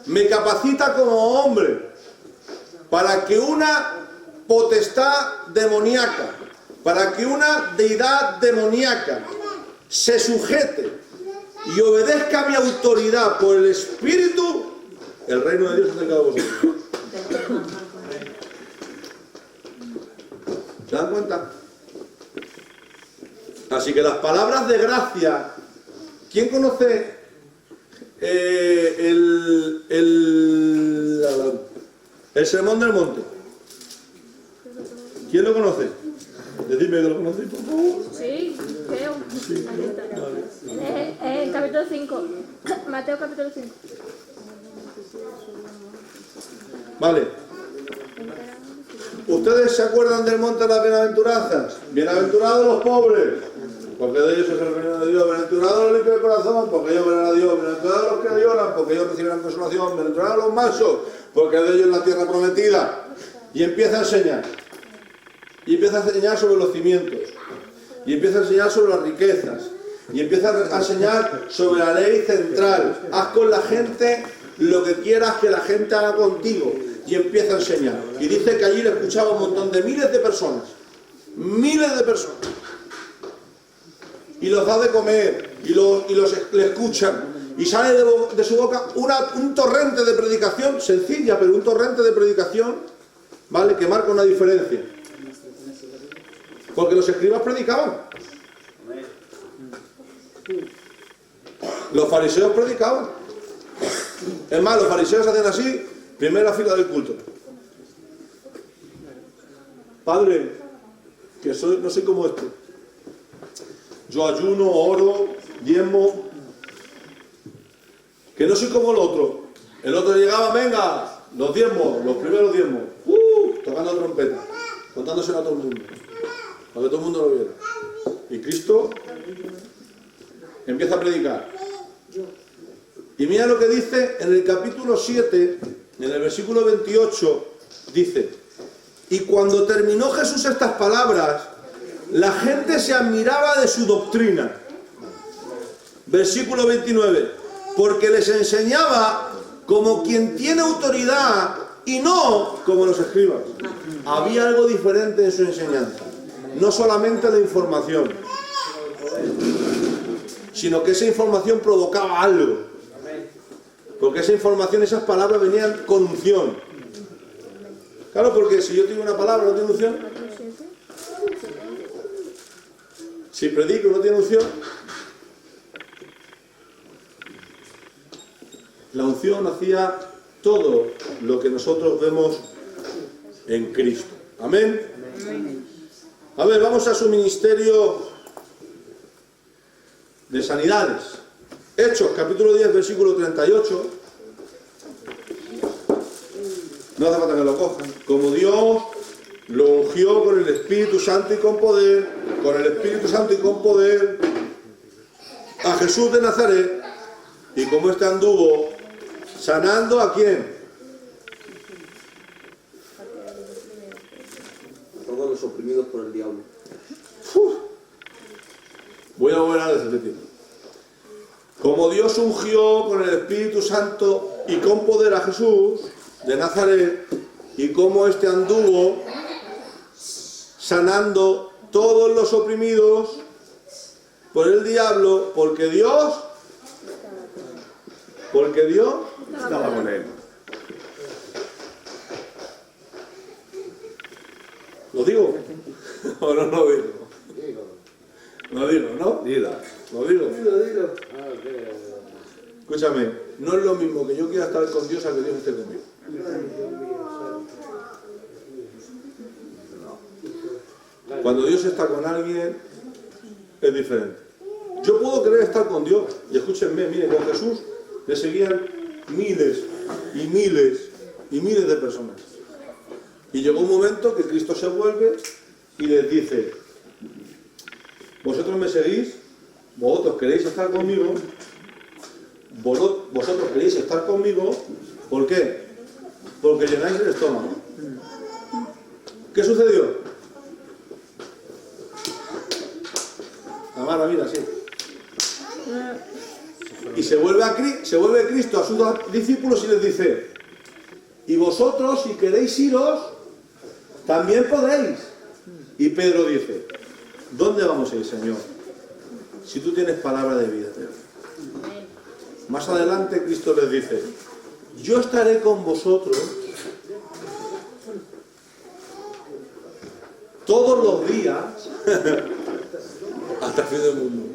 me capacita como hombre para que una potestad demoníaca, para que una deidad demoníaca se sujete y obedezca a mi autoridad por el Espíritu, el reino de Dios está cerca de vosotros. ¿Se dan cuenta? Así que las palabras de gracia, ¿quién conoce el Sermón del Monte? ¿Quién lo conoce? Decidme que lo conocéis, por favor. Sí, creo. Sí. El capítulo 5. Mateo capítulo 5. Vale. ¿Ustedes se acuerdan del monte de las bienaventuranzas? Bienaventurados los pobres, porque de ellos es el reino de Dios. Bienaventurados los limpios de corazón, porque ellos verán a Dios. Bienaventurados los que lloran, porque ellos recibirán consolación. Bienaventurados los mansos, porque de ellos es la tierra prometida. Y empieza a enseñar. Y empieza a enseñar sobre los cimientos. Y empieza a enseñar sobre las riquezas. Y empieza a enseñar sobre la ley central. Haz con la gente lo que quieras que la gente haga contigo. Y empieza a enseñar. Y dice que allí le escuchaba un montón de miles de personas. Miles de personas. Y los da de comer. Y le escuchan. Y sale de su boca un torrente de predicación, sencilla, pero un torrente de predicación, ¿vale? Que marca una diferencia. Porque los escribas predicaban. Los fariseos predicaban. Es más, los fariseos hacen así, primera fila del culto. Padre, que no soy como este. Yo ayuno, oro, diezmo. Que no soy como el otro. El otro llegaba, venga, los diezmos, los primeros diezmos. Tocando trompeta, contándoselo a todo el mundo. Para que todo el mundo lo viera. Y Cristo empieza a predicar. Y mira lo que dice en el capítulo 7, en el versículo 28, dice: y cuando terminó Jesús estas palabras, la gente se admiraba de su doctrina. Versículo 29, porque les enseñaba como quien tiene autoridad y no como los escribas. Había algo diferente en su enseñanza. No solamente la información, sino que esa información provocaba algo. Porque esa información, esas palabras venían con unción. Claro, porque si yo tengo una palabra, ¿no tiene unción? Si predico, ¿no tiene unción? La unción hacía todo lo que nosotros vemos en Cristo. Amén. A ver, vamos a su ministerio de sanidades. Hechos, capítulo 10, versículo 38. No hace falta que lo cojan. Como Dios lo ungió con el Espíritu Santo y con poder, a Jesús de Nazaret, y como este anduvo sanando ¿a quién? Todos los oprimidos por el diablo. Voy a volver a repetir. Como Dios ungió con el Espíritu Santo y con poder a Jesús de Nazaret, y como este anduvo sanando todos los oprimidos por el diablo, porque Dios estaba con él. ¿Lo digo? ¿O no lo digo? Lo digo, ¿no? Dila. Lo digo. Escúchame, no es lo mismo que yo quiera estar con Dios a que Dios esté conmigo. Cuando Dios está con alguien, es diferente. Yo puedo querer estar con Dios, y escúchenme, miren, con Jesús le seguían miles y miles y miles de personas. Y llegó un momento que Cristo se vuelve y les dice: vosotros me seguís, vosotros queréis estar conmigo, vosotros queréis estar conmigo, ¿por qué? Porque llenáis el estómago. ¿Qué sucedió? La mano, mira, así. Y se vuelve Cristo a sus discípulos y les dice: y vosotros, si queréis iros, también podéis. Y Pedro dice, ¿dónde vamos a ir, Señor? Si tú tienes palabra de vida eterna. Más adelante Cristo les dice, yo estaré con vosotros todos los días hasta el fin del mundo.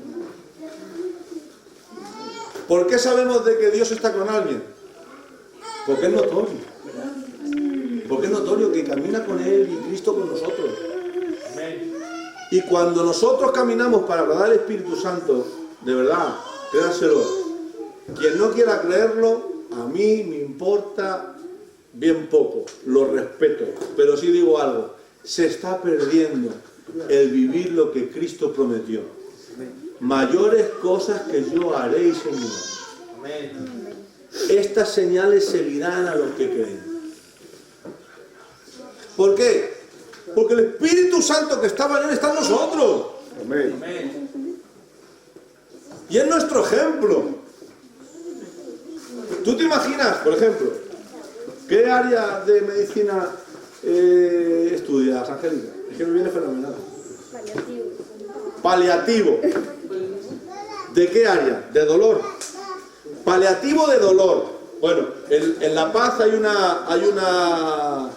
¿Por qué sabemos de que Dios está con alguien? Porque es notorio. Porque es notorio que camina con Él y Cristo con nosotros. Y cuando nosotros caminamos para agradar al Espíritu Santo, de verdad, créanselo, quien no quiera creerlo, a mí me importa bien poco, lo respeto, pero sí digo algo, se está perdiendo el vivir lo que Cristo prometió. Mayores cosas que yo haré y Señor. Estas señales seguirán a los que creen. ¿Por qué? Porque el Espíritu Santo que estaba en Él está en nosotros. Y es nuestro ejemplo. ¿Tú te imaginas, por ejemplo, qué área de medicina estudias, Angélica? Es que me viene fenomenal. Paliativo. ¿De qué área? De dolor. Paliativo de dolor. Bueno, en La Paz hay una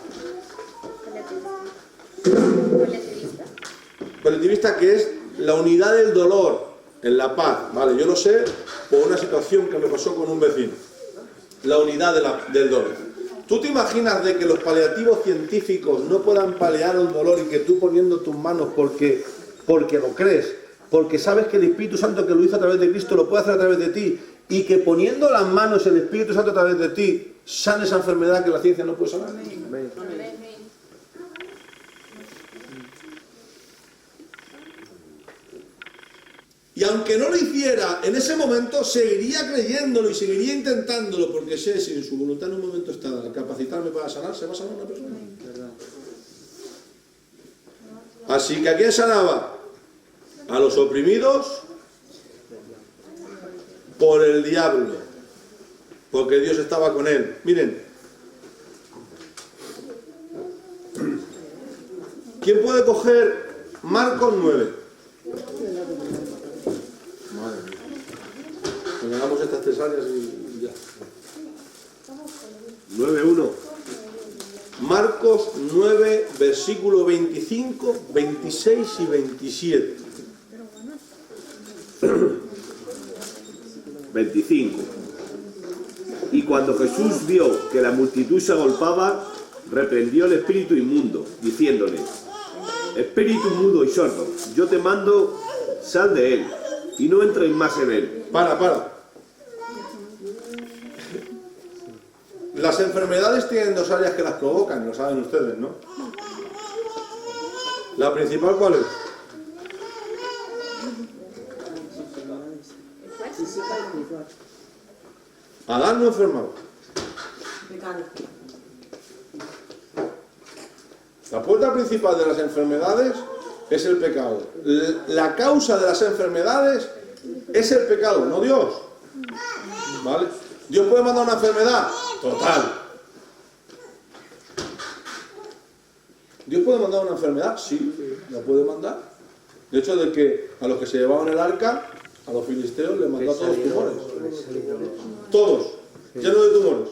paliativista que es la unidad del dolor en La Paz, ¿vale? Yo lo sé por una situación que me pasó con un vecino. La unidad del dolor. ¿Tú te imaginas de que los paliativos científicos no puedan paliar un dolor y que tú poniendo tus manos porque lo crees, porque sabes que el Espíritu Santo que lo hizo a través de Cristo lo puede hacer a través de ti y que poniendo las manos el Espíritu Santo a través de ti sane esa enfermedad que la ciencia no puede sanar? Amén. Y aunque no lo hiciera en ese momento, seguiría creyéndolo y seguiría intentándolo, porque sé, si en su voluntad en un momento está de capacitarme para sanar, se va a sanar una persona. Así que ¿a quién sanaba? A los oprimidos por el diablo, porque Dios estaba con él. Miren, ¿quién puede coger Marcos 9? Madre mía. Pues hagamos estas tres áreas y ya. 9.1. Marcos 9, versículo 25, 26 y 27. 25. Y cuando Jesús vio que la multitud se agolpaba, reprendió el espíritu inmundo, diciéndole: Espíritu mudo y sordo, yo te mando, sal de él, y no entres más en él. Para. Las enfermedades tienen dos áreas que las provocan, lo saben ustedes, ¿no? La principal, ¿cuál es? Adán no enfermaba. La puerta principal de las enfermedades es el pecado. La causa de las enfermedades es el pecado, no Dios. ¿Vale? ¿Dios puede mandar una enfermedad? Total. ¿Dios puede mandar una enfermedad? Sí, la puede mandar. De hecho, de que a los que se llevaban el arca, a los filisteos, les mandó a todos tumores. Todos, llenos de tumores.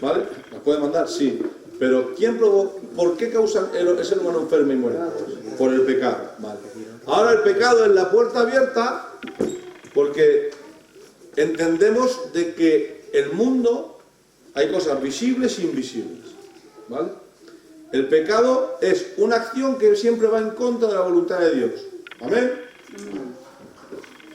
¿Vale? ¿Las puede mandar? Sí. Pero ¿quién provocó? ¿Por qué causa el ser humano enfermo y muere? Por el pecado. Vale. Ahora el pecado es la puerta abierta porque entendemos de que el mundo hay cosas visibles e invisibles. ¿Vale? El pecado es una acción que siempre va en contra de la voluntad de Dios. ¿Amén?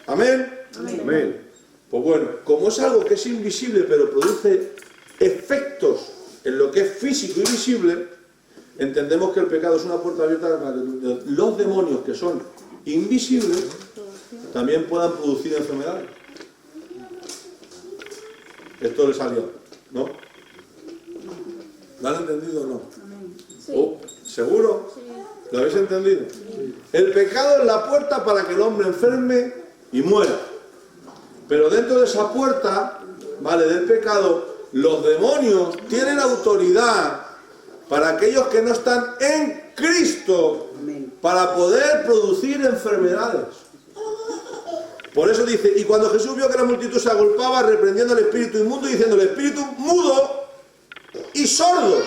¿Amén? Amén. Pues bueno, como es algo que es invisible pero produce efectos en lo que es físico y visible, entendemos que el pecado es una puerta abierta para que los demonios que son invisibles también puedan producir enfermedades. Esto les salió, ¿no? ¿Lo han entendido o no? Sí. ¿Seguro? Sí. ¿Lo habéis entendido? El pecado es la puerta para que el hombre enferme y muera. Pero dentro de esa puerta, ¿vale?, del pecado, los demonios tienen autoridad para aquellos que no están en Cristo, para poder producir enfermedades. Por eso dice, y cuando Jesús vio que la multitud se agolpaba, reprendiendo al espíritu inmundo y diciendo, el espíritu mudo y sordo.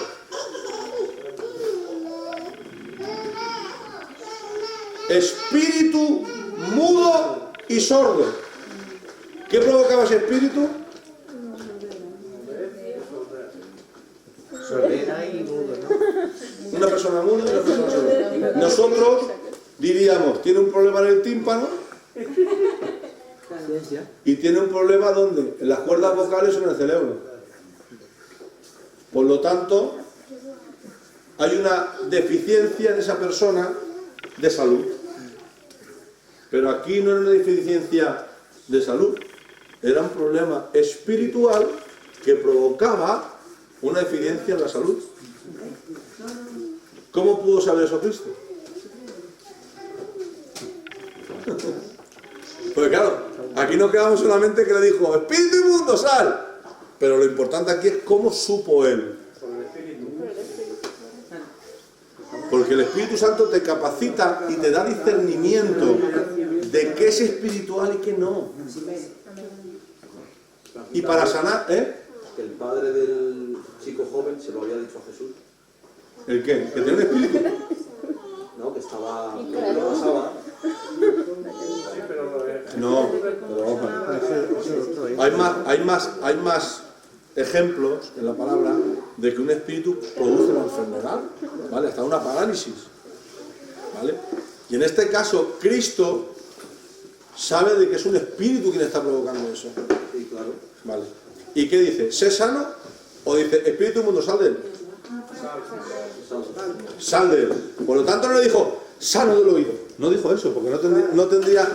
Espíritu mudo y sordo. ¿Qué provocaba ese espíritu? Sordera y mudo, ¿no? Una persona muda y una persona sorda. Nosotros diríamos, tiene un problema en el tímpano y tiene un problema ¿dónde? En las cuerdas vocales o en el cerebro. Por lo tanto, hay una deficiencia en esa persona de salud. Pero aquí no era una deficiencia de salud, era un problema espiritual que provocaba una deficiencia en la salud. ¿Cómo pudo saber eso Cristo? Pues claro, aquí no quedamos solamente que le dijo, espíritu inmundo, sal. Pero lo importante aquí es cómo supo él. Porque el Espíritu Santo te capacita y te da discernimiento de qué es espiritual y qué no. Y para sanar, ¿eh? Que el padre del chico joven se lo había dicho a Jesús. ¿El qué? ¿Que tiene un espíritu? No, que estaba... que lo pasaba. No, pero ojo. Hay más ejemplos en la palabra de que un espíritu produce la enfermedad, ¿vale? Hasta una parálisis, ¿vale? Y en este caso, Cristo sabe de que es un espíritu quien está provocando eso. Sí, claro. ¿Vale? ¿Y qué dice? ¿Sé sano? ¿O dice, espíritu inmundo, sal de él? Sal de él. Por lo tanto no le dijo, sano del oído. No dijo eso, porque no tendría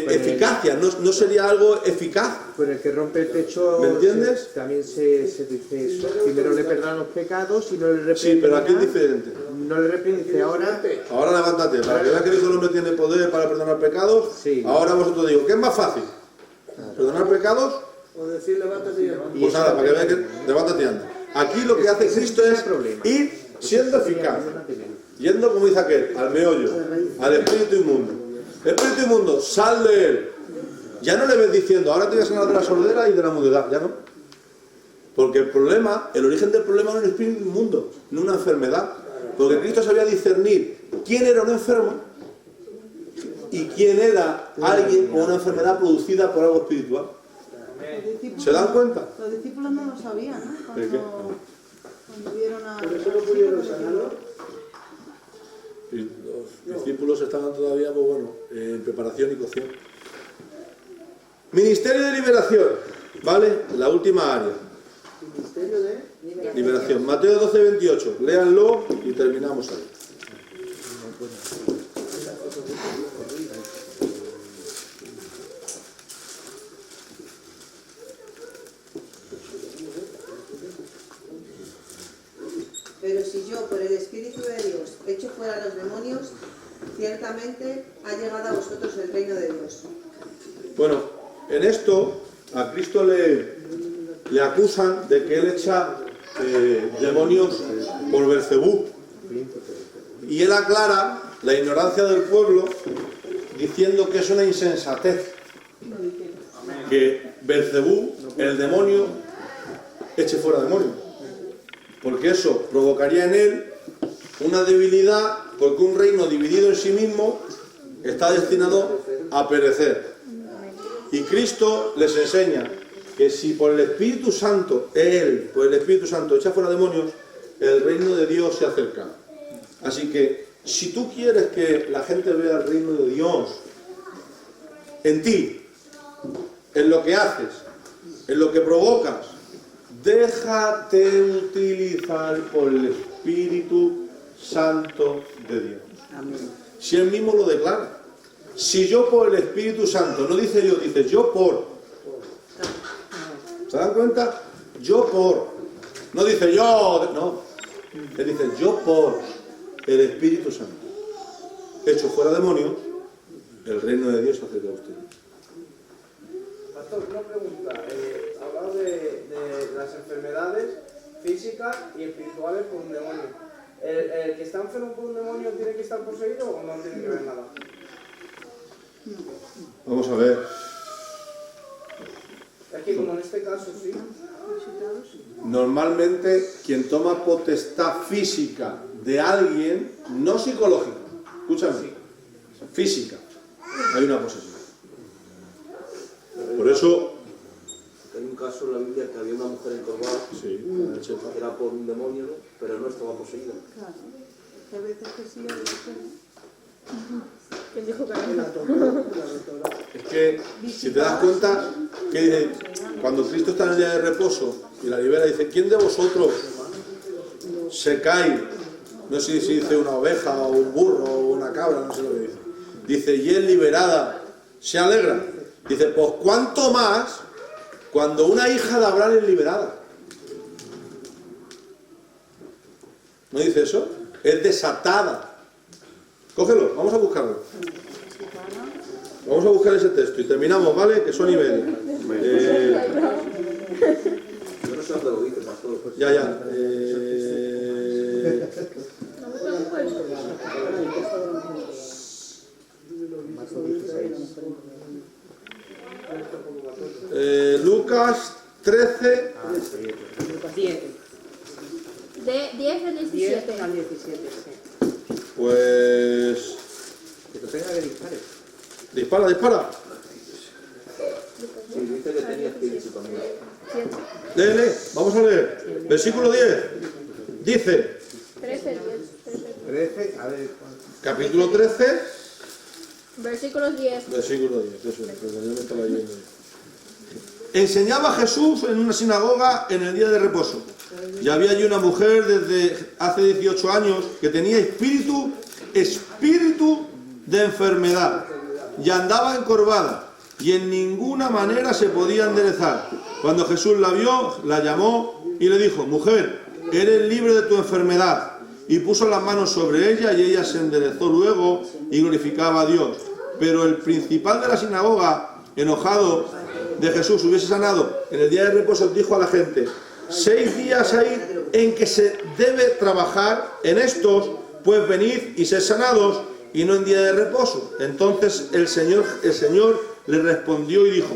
eficacia, no sería algo eficaz. Por el que rompe el techo, ¿Me entiendes? también se dice eso. Primero le perdonan los pecados y no le reprende. Sí, pero aquí es diferente. No le reprende, dice ahora. Ahora levántate, para que veas que Dios no tiene poder para perdonar pecados. Sí. Ahora vosotros digo, ¿qué es más fácil? ¿Perdonar pecados? O decir, levántate y anda. Pues nada, para que veas que levántate y anda. Aquí lo que hace Cristo es ir siendo eficaz. Yendo, como dice aquel, al meollo, al espíritu inmundo. Espíritu inmundo, sal de él. Ya no le ves diciendo, ahora te voy a sanar de la sordera y de la mudedad, ya no. Porque el problema, el origen del problema no es el espíritu inmundo, no una enfermedad. Porque Cristo sabía discernir quién era un enfermo y quién era alguien con una enfermedad producida por algo espiritual. ¿Se dan cuenta? Los discípulos no lo sabían, ¿no? ¿De qué? Cuando vieron a... Por eso no pudieron sanarlo. Y los discípulos estaban todavía, pues bueno, en preparación y cocción. Ministerio de liberación, ¿vale? La última área. Ministerio de... Liberación. Mateo 12, 28. Léanlo y terminamos ahí. Pero si yo, por el Espíritu de Dios, echo fuera a los demonios, ciertamente ha llegado a vosotros el reino de Dios. Bueno, en esto a Cristo le acusan de que él echa demonios por Belcebú. Y él aclara la ignorancia del pueblo diciendo que es una insensatez. Que Belcebú, el demonio, eche fuera demonios. Porque eso provocaría en él una debilidad, porque un reino dividido en sí mismo está destinado a perecer. Y Cristo les enseña que si por el Espíritu Santo, él, por el Espíritu Santo, echa fuera demonios, el reino de Dios se acerca. Así que, si tú quieres que la gente vea el reino de Dios en ti, en lo que haces, en lo que provocas, déjate utilizar por el Espíritu Santo de Dios. Si él mismo lo declara. Si yo por el Espíritu Santo, no dice yo, dice yo por. ¿Se dan cuenta? Yo por. No dice yo, no. Él dice yo por el Espíritu Santo. Hecho fuera demonios, el reino de Dios se acerca a usted. Pastor, una pregunta. Hablaba de las enfermedades físicas y espirituales por un demonio. ¿El que está enfermo por un demonio tiene que estar poseído o no tiene que ver nada? Vamos a ver. Es que como en este caso sí. Normalmente quien toma potestad física de alguien, no psicológica, escúchame, física, hay una posesión. Por eso... Hay un caso en la Biblia que había una mujer encorvada, que era por un demonio, ¿no? Pero no estaba poseída. Claro. Hay veces que sí, hay veces que no. ¿Quién dijo que no? Es que, si te das cuenta, que dice, cuando Cristo está en el día de reposo y la libera, dice, ¿quién de vosotros se cae? No sé si dice una oveja o un burro o una cabra, no sé lo que dice. Dice, y es liberada, se alegra. Dice, pues cuánto más cuando una hija de Abraham es liberada. ¿No dice eso? Es desatada. Cógelo, vamos a buscarlo. Vamos a buscar ese texto y terminamos, ¿vale? Que son y media. Yo no sé dónde lo dice, pastor. Ya. Lucas 13. 10. De 10 al 17. 10 al 17, sí. Pues... Que te tenga que disparar. Dispara. Sí, dice que tenía espíritu también. Lee, vamos a leer. Versículo 10. Dice, 13, 13, a ver. capítulo 13, versículo 10. versículo 10. Eso es, que yo me estaba yendo. Enseñaba Jesús en una sinagoga en el día de reposo. Y había allí una mujer desde hace 18 años que tenía espíritu de enfermedad y andaba encorvada y en ninguna manera se podía enderezar. Cuando Jesús la vio, la llamó y le dijo, mujer, eres libre de tu enfermedad. Y puso las manos sobre ella y ella se enderezó luego y glorificaba a Dios. Pero el principal de la sinagoga, enojado de Jesús hubiese sanado en el día de reposo, dijo a la gente, 6 días hay en que se debe trabajar, en estos pues venid y sed sanados y no en día de reposo. Entonces el Señor le respondió y dijo,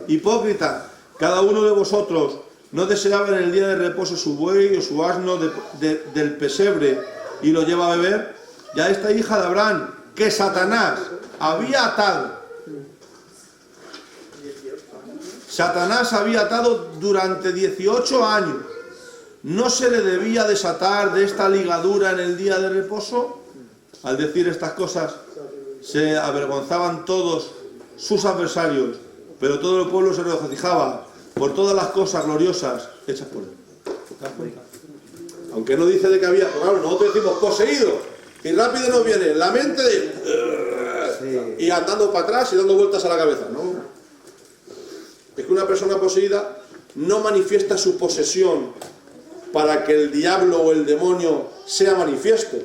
hipócrita, cada uno de vosotros no deseaba en el día de reposo su buey o su asno del pesebre y lo lleva a beber. Ya esta hija de Abraham que Satanás había atado, durante 18 años, ¿no se le debía desatar de esta ligadura en el día de reposo? Al decir estas cosas se avergonzaban todos sus adversarios, pero todo el pueblo se regocijaba por todas las cosas gloriosas hechas por él. ¿Te das cuenta? Aunque no dice de que había, claro, nosotros decimos poseído, y rápido nos viene la mente de... y andando para atrás y dando vueltas a la cabeza, ¿no? Es que una persona poseída no manifiesta su posesión para que el diablo o el demonio sea manifiesto.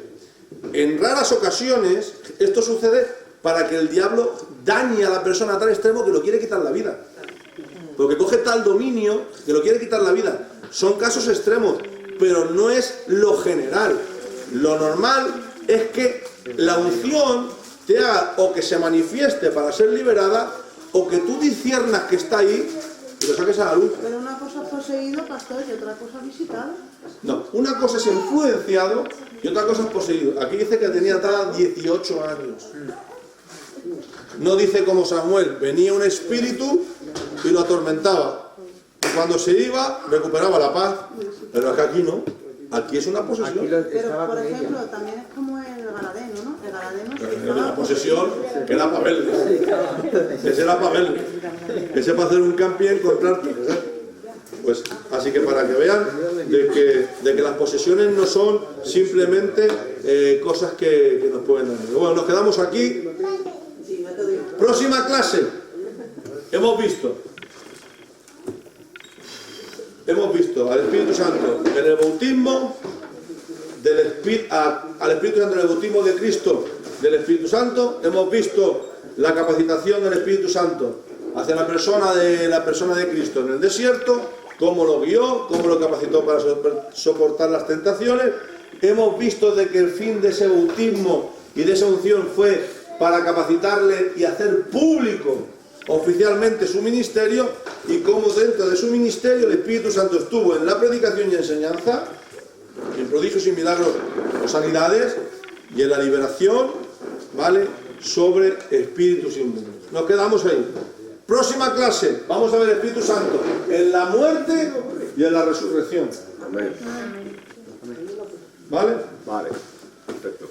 En raras ocasiones esto sucede para que el diablo dañe a la persona a tal extremo que lo quiere quitar la vida. Porque coge tal dominio que lo quiere quitar la vida. Son casos extremos, pero no es lo general. Lo normal es que la unción te haga o que se manifieste para ser liberada, o que tú disciernas que está ahí y lo saques a la luz. Pero una cosa es poseído, pastor, y otra cosa visitado. No, una cosa es influenciado y otra cosa es poseído. Aquí dice que tenía atada 18 años. No dice como Samuel, venía un espíritu y lo atormentaba. Y cuando se iba, recuperaba la paz. Pero acá aquí no. Aquí es una posesión. Pero, por ejemplo, también es como el Galadeno, ¿no? El Galadeno La posesión que era para verle. Que será para verle. Que sepa hacer un camping y encontrarte. Pues, así que para que vean de que las posesiones no son simplemente cosas que nos pueden dar. Bueno, nos quedamos aquí. Próxima clase. Hemos visto al Espíritu Santo en el bautismo al Espíritu Santo en el bautismo de Cristo del Espíritu Santo. Hemos visto la capacitación del Espíritu Santo hacia la persona de Cristo en el desierto. cómo lo guió, cómo lo capacitó para soportar las tentaciones. Hemos visto de que el fin de ese bautismo y de esa unción fue para capacitarle y hacer público oficialmente su ministerio, y cómo dentro de su ministerio el Espíritu Santo estuvo en la predicación y enseñanza, en prodigios y milagros o sanidades, y en la liberación, ¿vale?, sobre espíritus inmundos. Nos quedamos ahí. Próxima clase, vamos a ver el Espíritu Santo en la muerte y en la resurrección. Amén. ¿Vale? Vale, perfecto.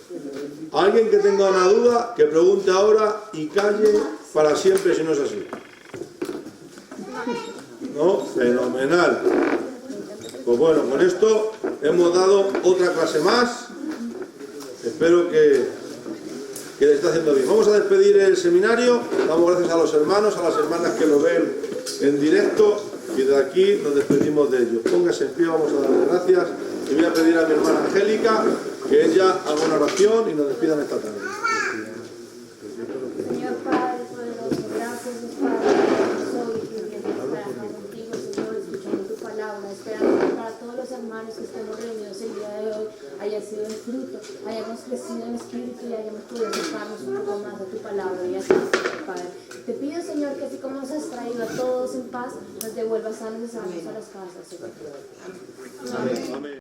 Alguien que tenga una duda, que pregunte ahora y calle para siempre si no es así. ¿No? Fenomenal. Pues bueno, con esto hemos dado otra clase más. Espero que le esté haciendo bien. Vamos a despedir el seminario. Damos gracias a los hermanos, a las hermanas que lo ven en directo, y de aquí nos despedimos de ellos. Póngase en pie, vamos a darle gracias. Y voy a pedir a mi hermana Angélica que ella haga una oración y nos despidan esta tarde. Señor Padre poderoso, gracias Padre, hoy que vienes para estar contigo, Señor, escuchando tu palabra, esperando que para todos los hermanos que estemos reunidos el día de hoy haya sido el fruto, hayamos crecido en espíritu y hayamos podido acercarnos un poco más a tu palabra y a ti, Padre. Te pido, Señor, que así como nos has traído a todos en paz, nos devuelvas sanos y sanos a las casas, Señor. Amén. Amén.